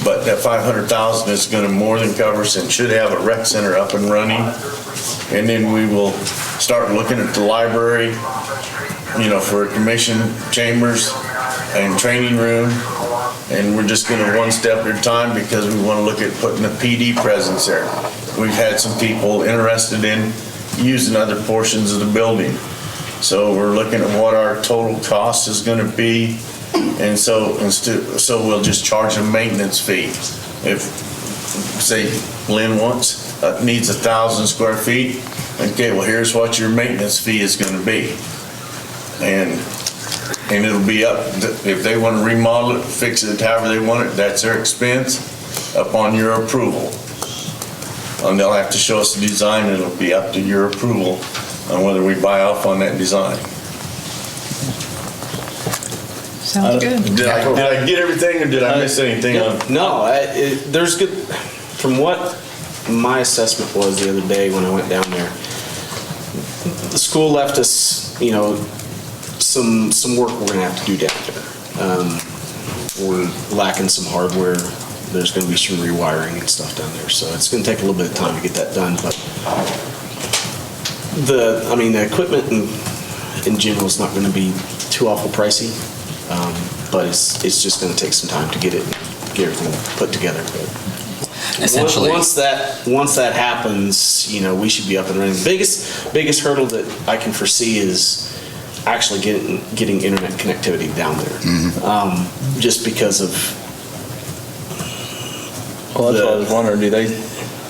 But that 500,000 is going to more than cover us and should have a rec center up and running. And then we will start looking at the library, for commission chambers and training room. And we're just going to one step at a time because we want to look at putting a PD presence there. We've had some people interested in using other portions of the building. So we're looking at what our total cost is going to be. And so we'll just charge a maintenance fee. If, say, Lynn needs 1,000 square feet, okay, well, here's what your maintenance fee is going to be. And it'll be up, if they want to remodel it, fix it however they want it, that's their expense upon your approval. And they'll have to show us the design, and it'll be up to your approval on whether we buy off on that design. Sounds good. Did I get everything, or did I miss anything? No, there's good, from what my assessment was the other day when I went down there, the school left us, some work we're gonna have to do down there. We're lacking some hardware. There's gonna be some rewiring and stuff down there, so it's gonna take a little bit of time to get that done, but the equipment in general is not gonna be too awful pricey, but it's just gonna take some time to get everything put together. But Essentially. once that happens, we should be up and running. The biggest hurdle that I can foresee is actually getting internet connectivity down there. Just because of. Well, that's what I was wondering,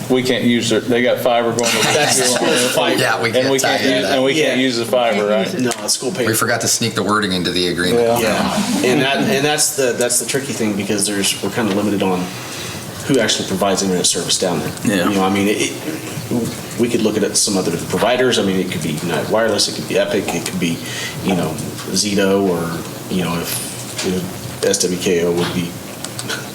we can't use they got fiber going to the school. Fiber. Yeah, we can't tie into that. And we can't use the fiber, right? No, school pays. We forgot to sneak the wording into the agreement. Yeah, and that's the tricky thing, because we're kind of limited on who actually provides internet service down there. Yeah. We could look at some other providers. It could be United Wireless, it could be Epic, it could be, Zito, or, if SWKO would be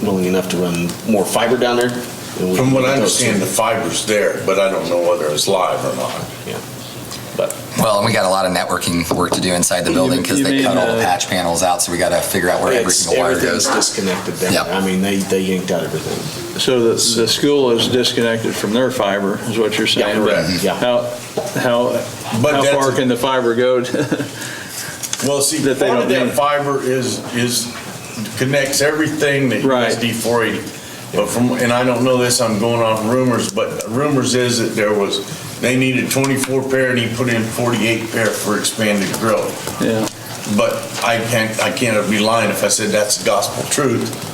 willing enough to run more fiber down there. From what I understand, the fiber's there, but I don't know whether it's live or not. Yeah. Well, and we got a lot of networking work to do inside the building because they cut all the patch panels out, so we got to figure out where every single wire goes. Everything's disconnected down there. They yanked out everything. So the school is disconnected from their fiber, is what you're saying? Yeah, correct. Yeah. How far can the fiber go? Well, see, That they part don't of that need. fiber connects everything that Right. USD 480. But and I don't know this, I'm going off rumors, but rumors is that they needed 24 pair and he put in 48 pair for expanded growth. Yeah. But I can't be lying if I said that's the gospel truth.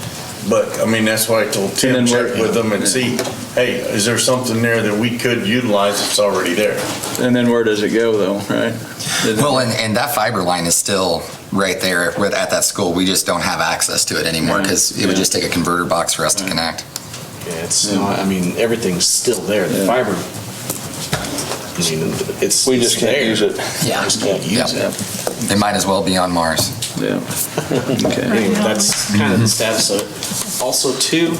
But, that's why I told Tim, check with them and see, hey, is there something there that we could utilize that's already there? And then where does it go though, right? Well, and that fiber line is still right there at that school. We just don't have access to it anymore because it would just take a converter box for us to connect. Yeah, everything's still there. The fiber, We just can't use it. Yeah. Just can't use it. They might as well be on Mars. Yeah. Okay. Anyway, that's kind of the status of it. Also, too,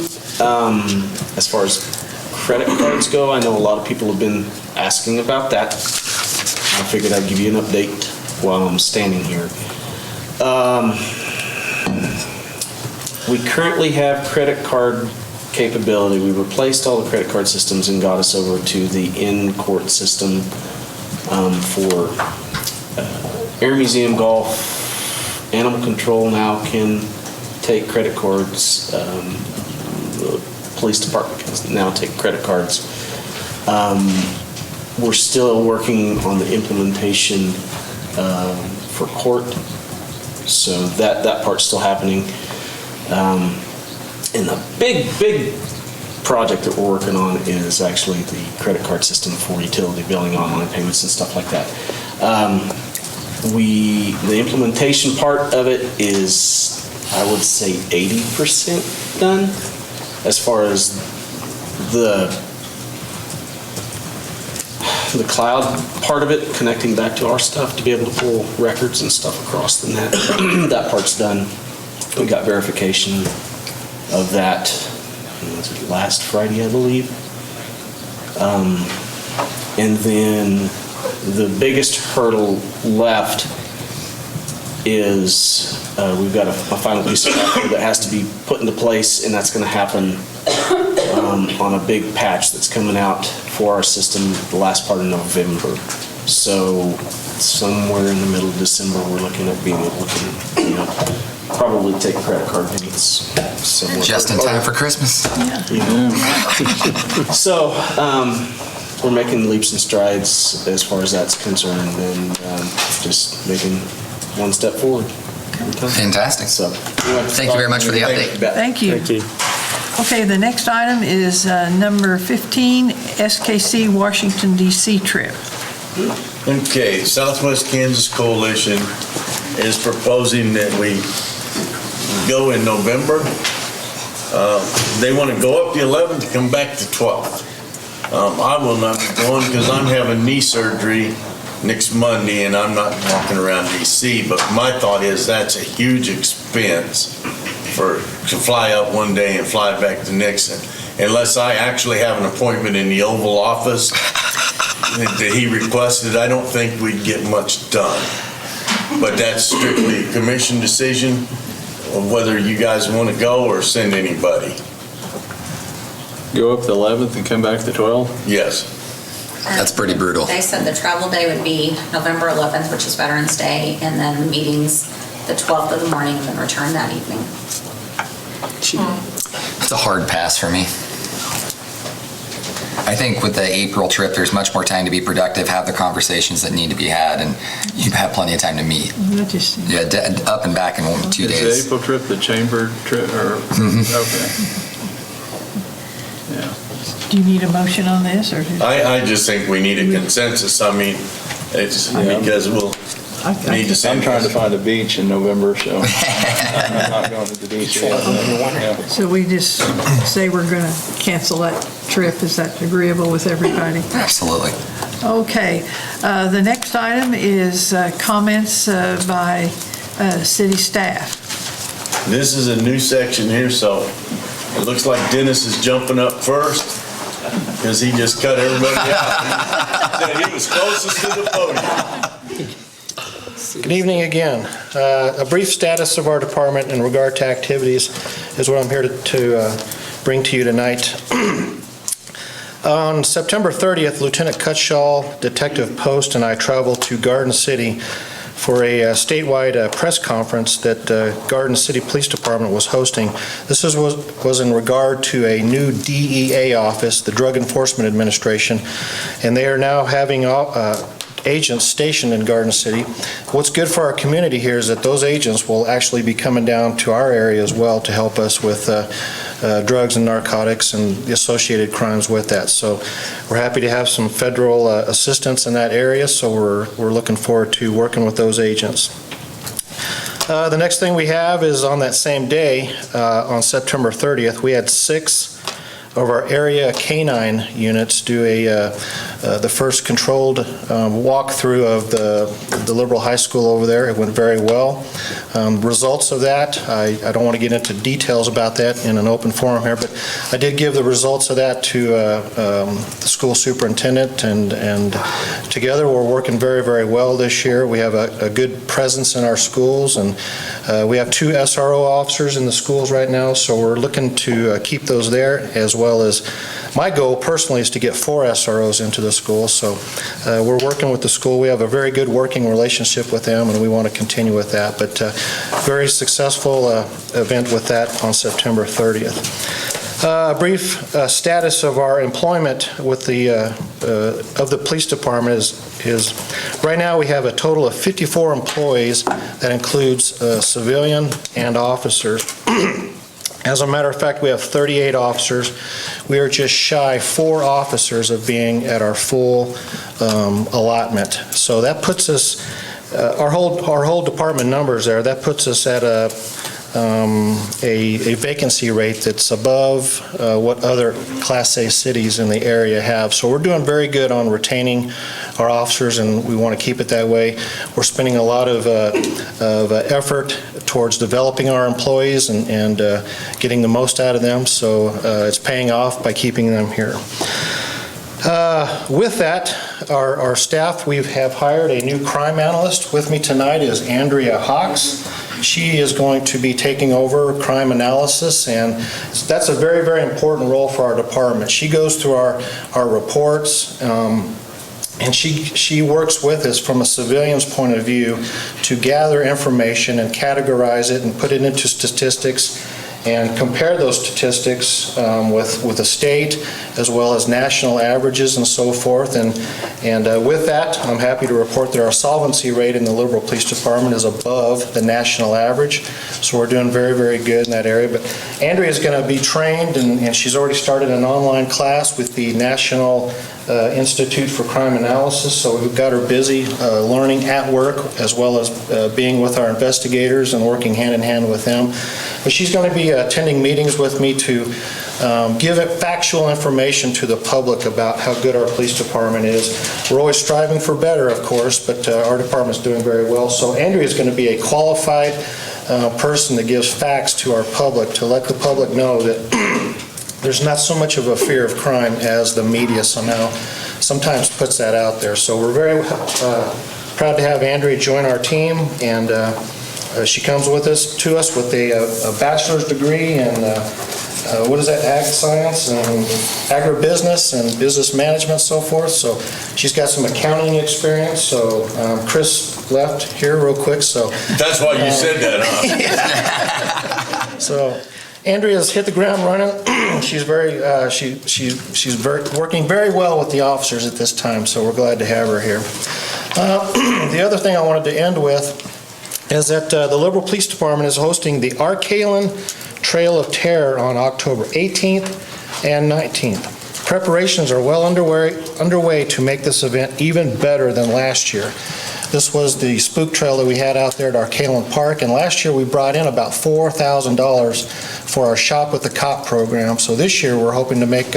as far as credit cards go, I know a lot of people have been asking about that. I figured I'd give you an update while I'm standing here. We currently have credit card capability. We replaced all the credit card systems and got us over to the in-court system for Air Museum Golf. Animal Control now can take credit cards. The police department can now take credit cards. We're still working on the implementation for court, so that part's still happening. And the big project that we're working on is actually the credit card system for utility billing, online payments, and stuff like that. The implementation part of it is, I would say, 80% done. As far as the cloud part of it, connecting back to our stuff to be able to pull records and stuff across the net, that part's done. We got verification of that, was it last Friday, I believe. And then the biggest hurdle left is we've got a final piece of software that has to be put into place, and that's going to happen on a big patch that's coming out for our system the last part of November. So somewhere in the middle of December, we're looking at being able to, probably take credit card payments somewhere. Just in time for Christmas. So, we're making leaps and strides as far as that's concerned, and just making one step forward every time. Fantastic. So, Thank you very much for the update. Thank you. Thank you. Okay, the next item is number 15, SKC Washington DC trip. Okay, Southwest Kansas Coalition is proposing that we go in November. They want to go up the 11th, come back the 12th. I will not be going because I'm having knee surgery next Monday, and I'm not walking around DC, but my thought is that's a huge expense to fly up one day and fly back the next. Unless I actually have an appointment in the Oval Office that he requested, I don't think we'd get much done. But that's strictly a commission decision of whether you guys want to go or send anybody. Go up the 11th and come back the 12th? Yes. That's pretty brutal. They said the travel day would be November 11th, which is Veterans Day, and then the meetings the 12th of the morning and then return that evening. It's a hard pass for me. I think with the April trip, there's much more time to be productive, have the conversations that need to be had, and you have plenty of time to meet. Yeah, up and back in 2 days. Is the April trip the chamber trip, or? Okay. Yeah. Do you need a motion on this, or? I just think we need a consensus. I mean, it's because we'll need to send. I'm trying to find a beach in November, so I'm not going to the beach yet. Yeah. So we just say we're going to cancel that trip. Is that agreeable with everybody? Absolutely. Okay. The next item is comments by city staff. This is a new section here, so it looks like Dennis is jumping up first because he just cut everybody out. Said he was closest to the podium. Good evening again. A brief status of our department in regard to activities is what I'm here to bring to you tonight. On September 30th, Lieutenant Cutshall, Detective Post, and I traveled to Garden City for a statewide press conference that Garden City Police Department was hosting. This was in regard to a new DEA office, the Drug Enforcement Administration, and they are now having agents stationed in Garden City. What's good for our community here is that those agents will actually be coming down to our area as well to help us with drugs and narcotics and the associated crimes with that. So we're happy to have some federal assistance in that area, so we're looking forward to working with those agents. The next thing we have is on that same day, on September 30th, we had 6 of our area canine units do the first controlled walkthrough of the Liberal High School over there. It went very well. Results of that, I don't want to get into details about that in an open forum here, but I did give the results of that to the school superintendent, and together we're working very, very well this year. We have a good presence in our schools, and we have 2 SRO officers in the schools right now, so we're looking to keep those there, as well as my goal personally is to get 4 SROs into the school. So we're working with the school. We have a very good working relationship with them, and we want to continue with that. But very successful event with that on September 30th. A brief status of our employment with the police department is right now we have a total of 54 employees. That includes civilian and officers. As a matter of fact, we have 38 officers. We are just shy 4 officers of being at our full allotment. So that puts us, our whole department numbers there, that puts us at a vacancy rate that's above what other Class A cities in the area have. So we're doing very good on retaining our officers, and we want to keep it that way. We're spending a lot of effort towards developing our employees and getting the most out of them, so it's paying off by keeping them here. With that, our staff, we have hired a new crime analyst. With me tonight is Andrea Hawks. She is going to be taking over crime analysis, and that's a very, very important role for our department. She goes through our reports, and she works with us from a civilian's point of view to gather information and categorize it and put it into statistics and compare those statistics with the state as well as national averages and so forth. And with that, I'm happy to report that our solvency rate in the Liberal Police Department is above the national average. So we're doing very, very good in that area. But Andrea is going to be trained, and she's already started an online class with the National Institute for Crime Analysis, so we've got her busy learning at work as well as being with our investigators and working hand in hand with them. But she's going to be attending meetings with me to give factual information to the public about how good our police department is. We're always striving for better, of course, but our department's doing very well. So Andrea is going to be a qualified person that gives facts to our public, to let the public know that there's not so much of a fear of crime as the media somehow sometimes puts that out there. So we're very proud to have Andrea join our team, and she comes with us with a bachelor's degree in what is that, ag science and agribusiness and business management, so forth. So she's got some accounting experience. So Chris left here real quick. So that's why you said that, huh? So Andrea's hit the ground running. She's working very well with the officers at this time. So we're glad to have her here. The other thing I wanted to end with is that the Liberal Police Department is hosting the Arcalen Trail of Terror on October 18th and 19th. Preparations are well underway to make this event even better than last year. This was the spook trail that we had out there at Arcalen Park, and last year we brought in about $4,000 for our Shop with the Cop program. So this year we're hoping to make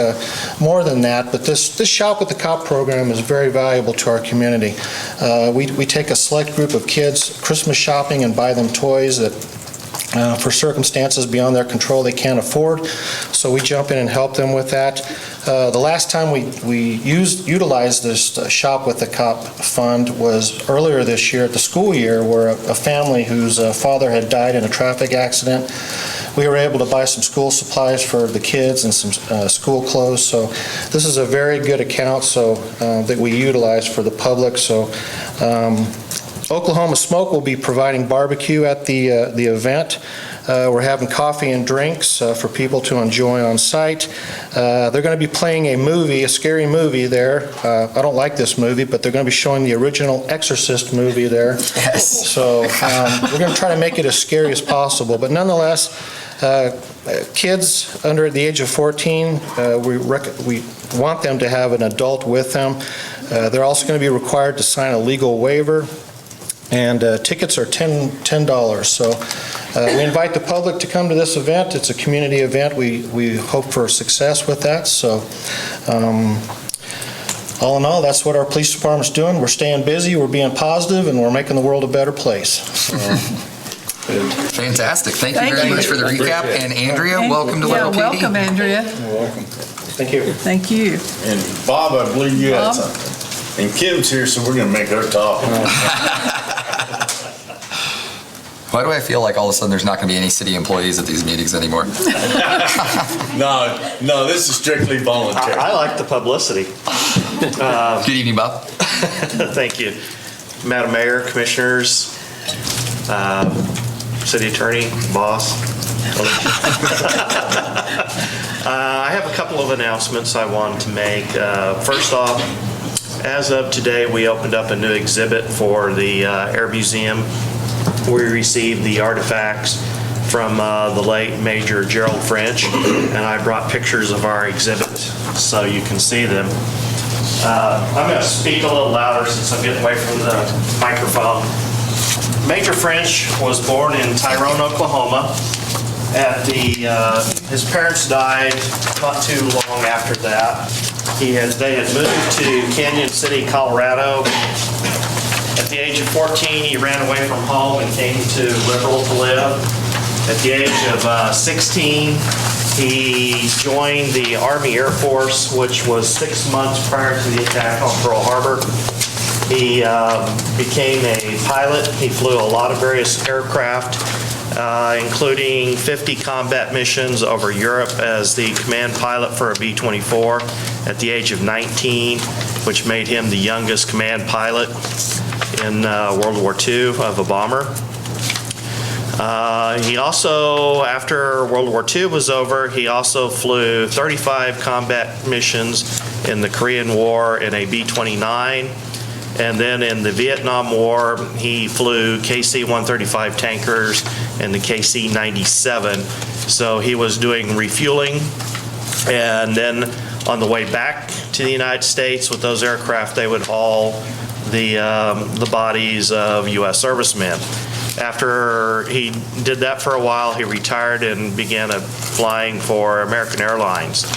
more than that, but this Shop with the Cop program is very valuable to our community. We take a select group of kids Christmas shopping and buy them toys that for circumstances beyond their control they can't afford, so we jump in and help them with that. The last time we utilized this Shop with the Cop fund was earlier this year at the school year, where a family whose father had died in a traffic accident, we were able to buy some school supplies for the kids and some school clothes. So this is a very good account that we utilize for the public. So Oklahoma Smoke will be providing barbecue at the event. We're having coffee and drinks for people to enjoy on site. They're going to be playing a scary movie there. I don't like this movie, but they're going to be showing the original Exorcist movie there. Yes. So we're going to try to make it as scary as possible. But nonetheless, kids under the age of 14, we want them to have an adult with them. They're also going to be required to sign a legal waiver. And tickets are $10. So we invite the public to come to this event. It's a community event. We hope for success with that. So all in all, that's what our police department's doing. We're staying busy, we're being positive, and we're making the world a better place. So. Fantastic. Thank you very much for the recap. And Andrea, welcome to Liberal PD. Welcome, Andrea. You're welcome. Thank you. Thank you. And Bob, I believe you had something. And Kim's here, so we're going to make her talk. Why do I feel like all of a sudden there's not going to be any city employees at these meetings anymore? No, this is strictly voluntary. I like the publicity. Good evening, Bob. Thank you. Madam Mayor, Commissioners, City Attorney, Boss. I have a couple of announcements I wanted to make. First off, as of today, we opened up a new exhibit for the Air Museum. We received the artifacts from the late Major Gerald French, and I brought pictures of our exhibit so you can see them. I'm going to speak a little louder since I'm getting away from the microphone. Major French was born in Tyrone, Oklahoma. His parents died not too long after that. They had moved to Canyon City, Colorado. At the age of 14, he ran away from home and came to Liberal to live. At the age of 16, he joined the Army Air Force, which was 6 months prior to the attack on Pearl Harbor. He became a pilot. He flew a lot of various aircraft, including 50 combat missions over Europe as the command pilot for a B-24 at the age of 19, which made him the youngest command pilot in World War II of a bomber. He also, after World War II was over, he also flew 35 combat missions in the Korean War in a B-29. And then in the Vietnam War, he flew KC-135 tankers and the KC-97. So he was doing refueling. And then On the way back to the United States with those aircraft, they would haul the bodies of U.S. servicemen. After he did that for a while, he retired and began flying for American Airlines.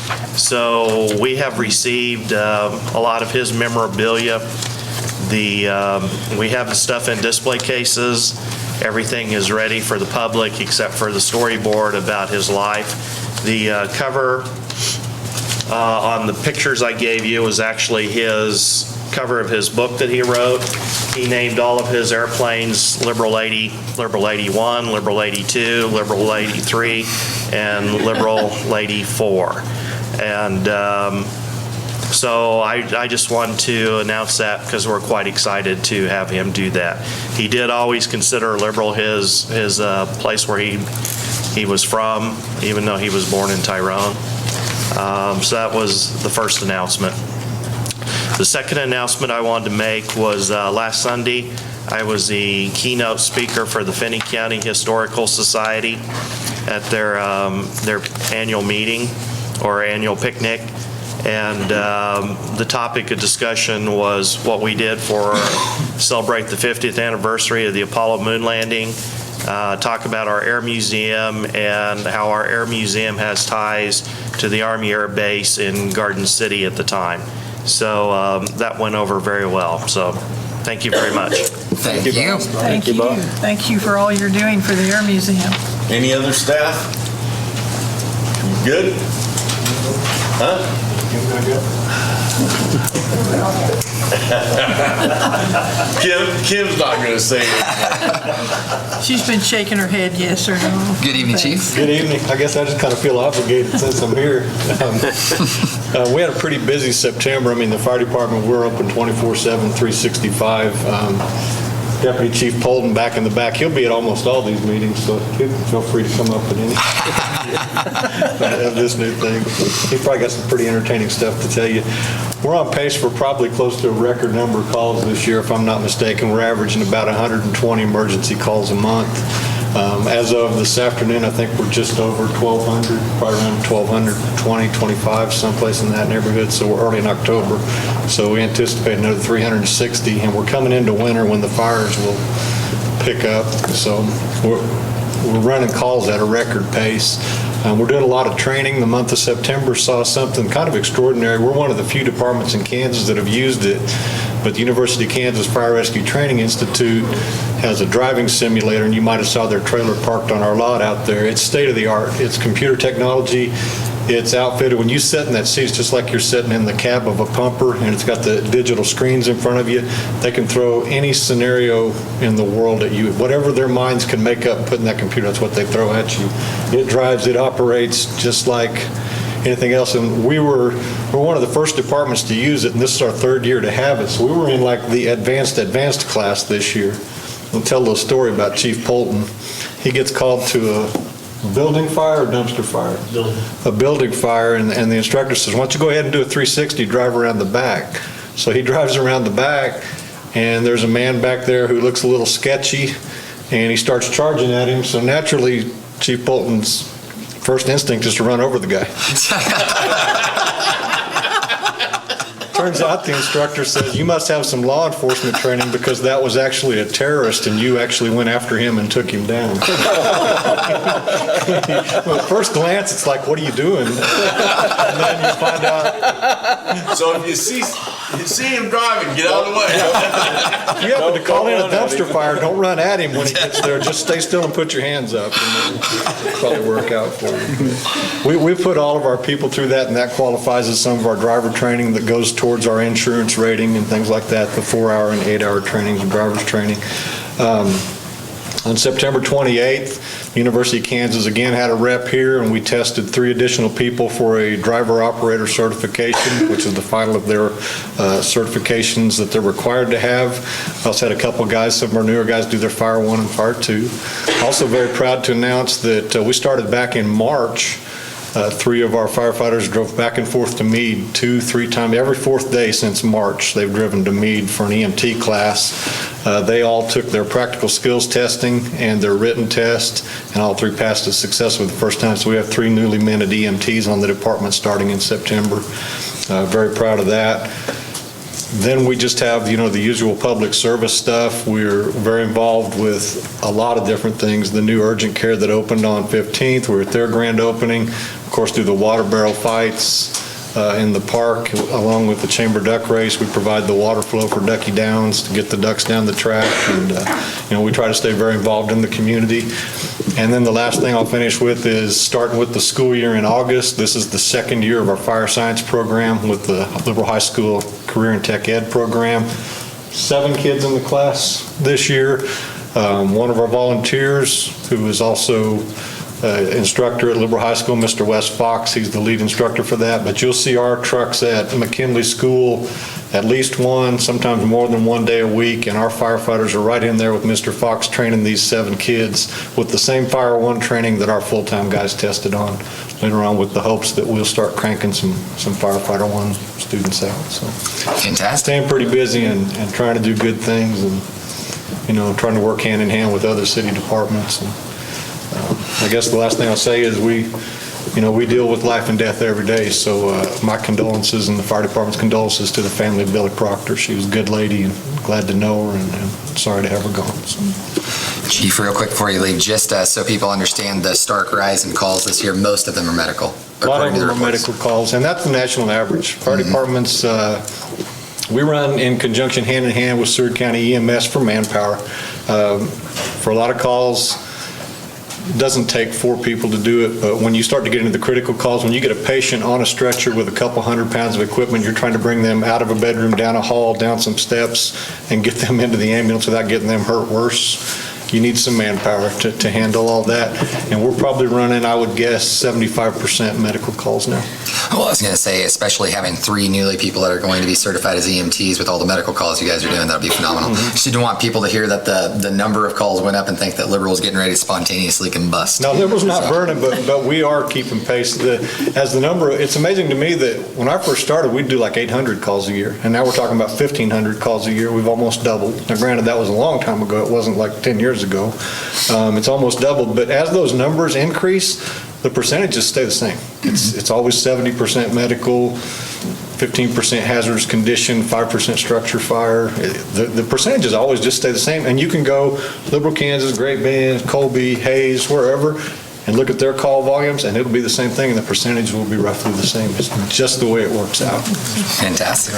So we have received a lot of his memorabilia. We have the stuff in display cases. Everything is ready for the public except for the storyboard about his life. The cover on the pictures I gave you was actually his cover of his book that he wrote. He named all of his airplanes Liberal 80, Liberal 81, Liberal 82, Liberal 83, and Liberal 84. And so I just wanted to announce that because we're quite excited to have him do that. He did always consider Liberal his place where he was from, even though he was born in Tyrone. So that was the first announcement. The second announcement I wanted to make was last Sunday, I was the keynote speaker for the Finney County Historical Society at their annual meeting or annual picnic. And the topic of discussion was what we did for celebrate the 50th anniversary of the Apollo moon landing, talk about our Air Museum and how our Air Museum has ties to the Army Air Base in Garden City at the time. So that went over very well. So thank you very much. Thank you. Thank you. Thank you for all you're doing for the Air Museum. Any other staff? Good? Huh? Kim's not going to say it. She's been shaking her head yes or no. Good evening, Chief. Good evening. I guess I just kind of feel obligated since I'm here. We had a pretty busy September. I mean, the fire department, we're open 24/7, 365. Deputy Chief Polden back in the back. He'll be at almost all these meetings, so feel free to come up at any of this new thing. He probably got some pretty entertaining stuff to tell you. We're on pace for probably close to a record number of calls this year, if I'm not mistaken. We're averaging about 120 emergency calls a month. As of this afternoon, I think we're just over 1,200, probably around 1,220, 25, someplace in that neighborhood. So we're early in October. So we anticipate another 360, and we're coming into winter when the fires will pick up. So we're running calls at a record pace. We're doing a lot of training. The month of September saw something kind of extraordinary. We're one of the few departments in Kansas that have used it, but the University of Kansas Fire Rescue Training Institute has a driving simulator, and you might have saw their trailer parked on our lot out there. It's state-of-the-art. It's computer technology. It's outfitted. When you sit in that seat, it's just like you're sitting in the cab of a pumper, and it's got the digital screens in front of you. They can throw any scenario in the world at you. Whatever their minds can make up and put in that computer, that's what they throw at you. It drives, it operates just like anything else. And we're one of the first departments to use it, and this is our third year to have it. So we were in like the advanced class this year. I'll tell a little story about Chief Polton. He gets called to a building fire or dumpster fire? A building fire, and the instructor says, why don't you go ahead and do a 360, drive around the back. So he drives around the back, and there's a man back there who looks a little sketchy, and he starts charging at him. So naturally, Chief Polton's first instinct is to run over the guy. Turns out the instructor says, you must have some law enforcement training because that was actually a terrorist and you actually went after him and took him down. Well, at first glance, it's like, what are you doing? And then you find out. So if you see him driving, get out of the way. If you happen to call in a dumpster fire, don't run at him when he gets there. Just stay still and put your hands up, and it'll probably work out for you. We put all of our people through that, and that qualifies as some of our driver training that goes towards our insurance rating and things like that, the 4-hour and 8-hour trainings and driver's training. On September 28th, the University of Kansas again had a rep here, and we tested 3 additional people for a driver-operator certification, which is the final of their certifications that they're required to have. Also had a couple guys, some of our newer guys, do their Fire 1 and Fire 2. Also very proud to announce that we started back in March. 3 of our firefighters drove back and forth to Meade 2-3 times every 4th day since March. They've driven to Meade for an EMT class. They all took their practical skills testing and their written test, and all three passed us successfully the first time. So we have 3 newly minted EMTs on the department starting in September. Very proud of that. Then we just have, the usual public service stuff. We're very involved with a lot of different things. The new urgent care that opened on 15th, we're at their grand opening. Of course, through the water barrel fights in the park, along with the chamber duck race, we provide the water flow for Ducky Downs to get the ducks down the track. And, we try to stay very involved in the community. And then the last thing I'll finish with is starting with the school year in August. This is the second year of our fire science program with the Liberal High School Career and Tech Ed program. 7 kids in the class this year. One of our volunteers, who is also instructor at Liberal High School, Mr. Wes Fox, he's the lead instructor for that. But you'll see our trucks at McKinley School at least one, sometimes more than one day a week, and our firefighters are right in there with Mr. Fox training these 7 kids with the same Fire One training that our full-time guys tested on later on, with the hopes that we'll start cranking some Firefighter One students out. So fantastic. Staying pretty busy and trying to do good things, and trying to work hand in hand with other city departments. And I guess the last thing I'll say is we deal with life and death every day, so my condolences and the fire department's condolences to the family of Billy Proctor. She was a good lady, and glad to know her, and sorry to have her gone. So. Chief, real quick before you leave, just so people understand the stark rise in calls this year, most of them are medical. A lot of them are medical calls, and that's the national average. Fire departments, we run in conjunction, hand in hand with Seward County EMS for manpower. For a lot of calls, it doesn't take 4 people to do it, but when you start to get into the critical calls, when you get a patient on a stretcher with a couple 100 pounds of equipment, you're trying to bring them out of a bedroom, down a hall, down some steps, and get them into the ambulance without getting them hurt worse. You need some manpower to handle all that, and we're probably running, I would guess, 75% medical calls now. Well, I was going to say, especially having 3 newly people that are going to be certified as EMTs with all the medical calls you guys are doing, that'll be phenomenal. Just didn't want people to hear that the number of calls went up and think that Liberal's getting ready to spontaneously combust. No, Liberal's not burning, but we are keeping pace. As the number, it's amazing to me that when I first started, we'd do like 800 calls a year, and now we're talking about 1,500 calls a year. We've almost doubled. Now, granted, that was a long time ago. It wasn't like 10 years ago. It's almost doubled, but as those numbers increase, the percentages stay the same. It's always 70% medical, 15% hazardous condition, 5% structure fire. The percentages always just stay the same, and you can go Liberal, Kansas, Great Bend, Colby, Hayes, wherever, and look at their call volumes, and it'll be the same thing, and the percentage will be roughly the same. It's just the way it works out. Fantastic.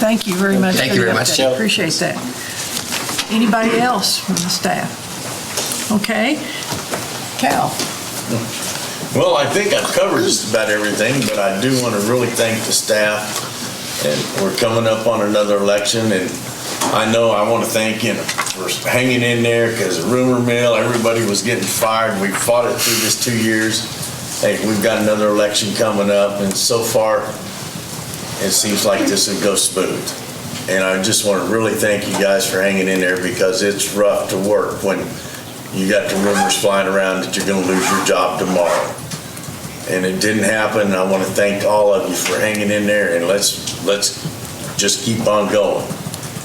Thank you very much. Thank you very much. Appreciate that. Anybody else from the staff? Okay. Cal. Well, I think I've covered just about everything, but I do want to really thank the staff. And we're coming up on another election, and I know I want to thank you for hanging in there, because rumor mill, everybody was getting fired. We fought it through this 2 years. Hey, we've got another election coming up, and so far, it seems like this will go smooth. And I just want to really thank you guys for hanging in there, because it's rough to work when you got the rumors flying around that you're going to lose your job tomorrow. And it didn't happen. I want to thank all of you for hanging in there, and let's just keep on going.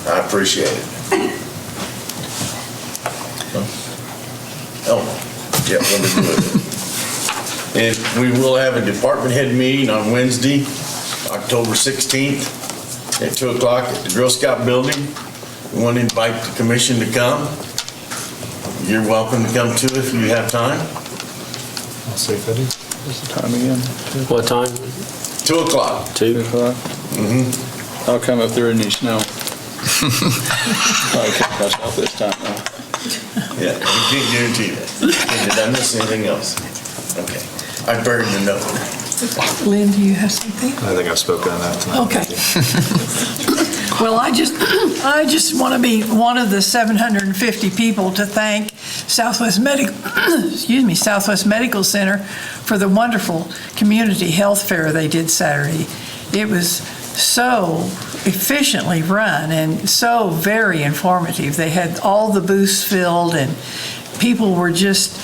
I appreciate it. Oh, yeah, let me do it. And we will have a department head meeting on Wednesday, October 16th at 2 o'clock at the Girl Scout building. We want to invite the commission to come. You're welcome to come too if you have time. I'll see if I do. What's the time again? What time? 2 o'clock. 2 o'clock? Mm-hmm. I'll come if there isn't any snow. Probably kick us off this time, though. Yeah, we can't guarantee that. Did I miss anything else? Okay. I buried the note. Lynn, do you have something? I think I've spoken on that tonight. Okay. Well, I just want to be one of the 750 people to thank Southwest Medical Center for the wonderful community health fair they did Saturday. It was so efficiently run and so very informative. They had all the booths filled, and people were just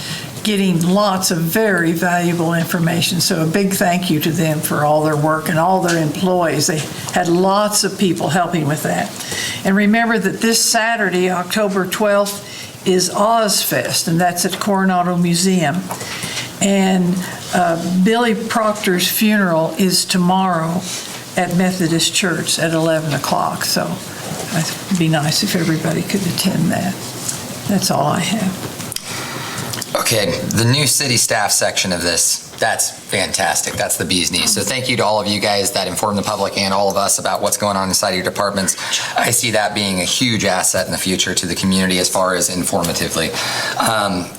getting lots of very valuable information. So a big thank you to them for all their work and all their employees. They had lots of people helping with that. And remember that this Saturday, October 12th, is Ozfest, and that's at Coronado Museum. And Billy Proctor's funeral is tomorrow at Methodist Church at 11 o'clock. So it'd be nice if everybody could attend that. That's all I have. Okay, the new city staff section of this, that's fantastic. That's the bee's knees. So thank you to all of you guys that inform the public and all of us about what's going on inside your departments. I see that being a huge asset in the future to the community as far as informatively.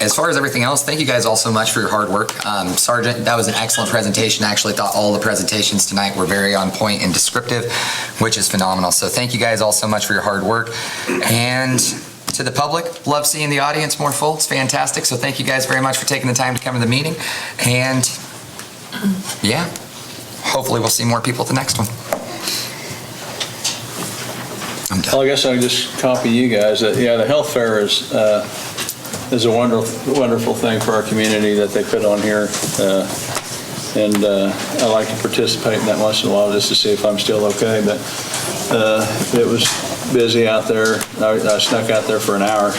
As far as everything else, thank you guys all so much for your hard work. Sergeant, that was an excellent presentation. I actually thought all the presentations tonight were very on point and descriptive, which is phenomenal. So thank you guys all so much for your hard work. And to the public, love seeing the audience more full. It's fantastic. So thank you guys very much for taking the time to come to the meeting. And yeah, hopefully we'll see more people at the next one. Well, I guess I'll just copy you guys. Yeah, the health fair is a wonderful thing for our community that they put on here. And I like to participate in that once in a while just to see if I'm still okay. But it was busy out there. I snuck out there for an hour.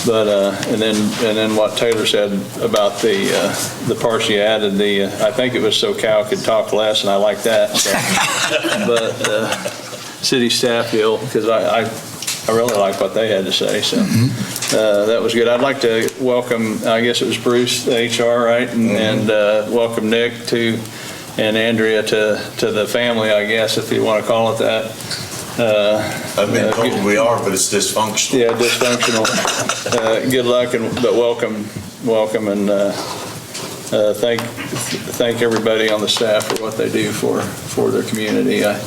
But and then what Taylor said about the parts you added, I think it was so Cal could talk less, and I like that. So. But city staff deal, because I really like what they had to say. So that was good. I'd like to welcome, I guess it was Bruce, the HR, right, and welcome Nick and Andrea to the family, I guess, if you want to call it that. I've been told we are, but it's dysfunctional. Yeah, dysfunctional. Good luck, but welcome, and thank everybody on the staff for what they do for their community. I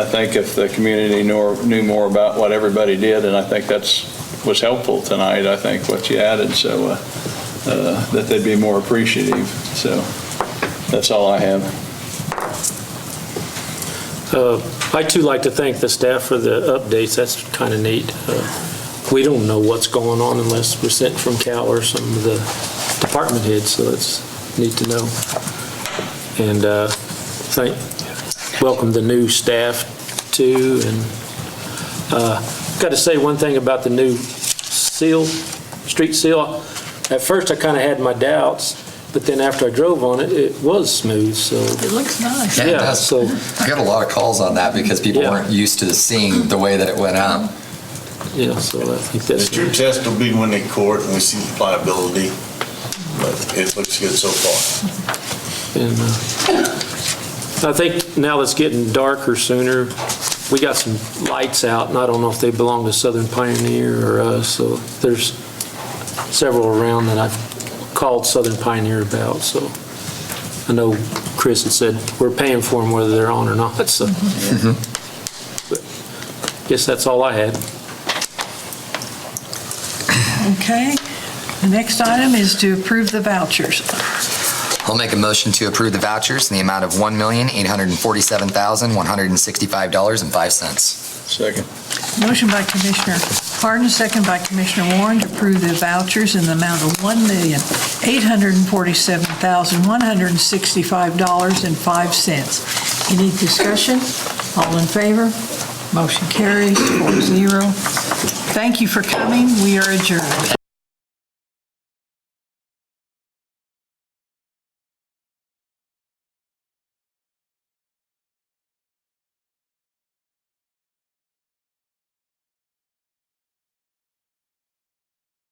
think if the community knew more about what everybody did, and I think was helpful tonight, I think what you added, so that they'd be more appreciative. So that's all I have. I'd too like to thank the staff for the updates. That's kind of neat. We don't know what's going on unless we're sent from Cal or some of the department heads, so it's neat to know. And welcome the new staff too. And got to say one thing about the new street seal. At first I kind of had my doubts, but then after I drove on it, it was smooth. So it looks nice. Yeah, it does. So I got a lot of calls on that because people weren't used to seeing the way that it went out. Yeah, so I think that's the true test will be when they court and we see the pliability, but it looks good so far. And I think now that's getting darker sooner. We got some lights out, and I don't know if they belong to Southern Pioneer or us. So there's several around that I've called Southern Pioneer about. So I know Chris had said we're paying for them whether they're on or not. So but I guess that's all I had. Okay. The next item is to approve the vouchers. I'll make a motion to approve the vouchers in the amount of $1,847,165.05. Second. Motion by Commissioner Hardin, second by Commissioner Warren to approve the vouchers in the amount of $1,847,165.05. Any discussion? All in favor? Motion carries 4-0. Thank you for coming. We are adjourned.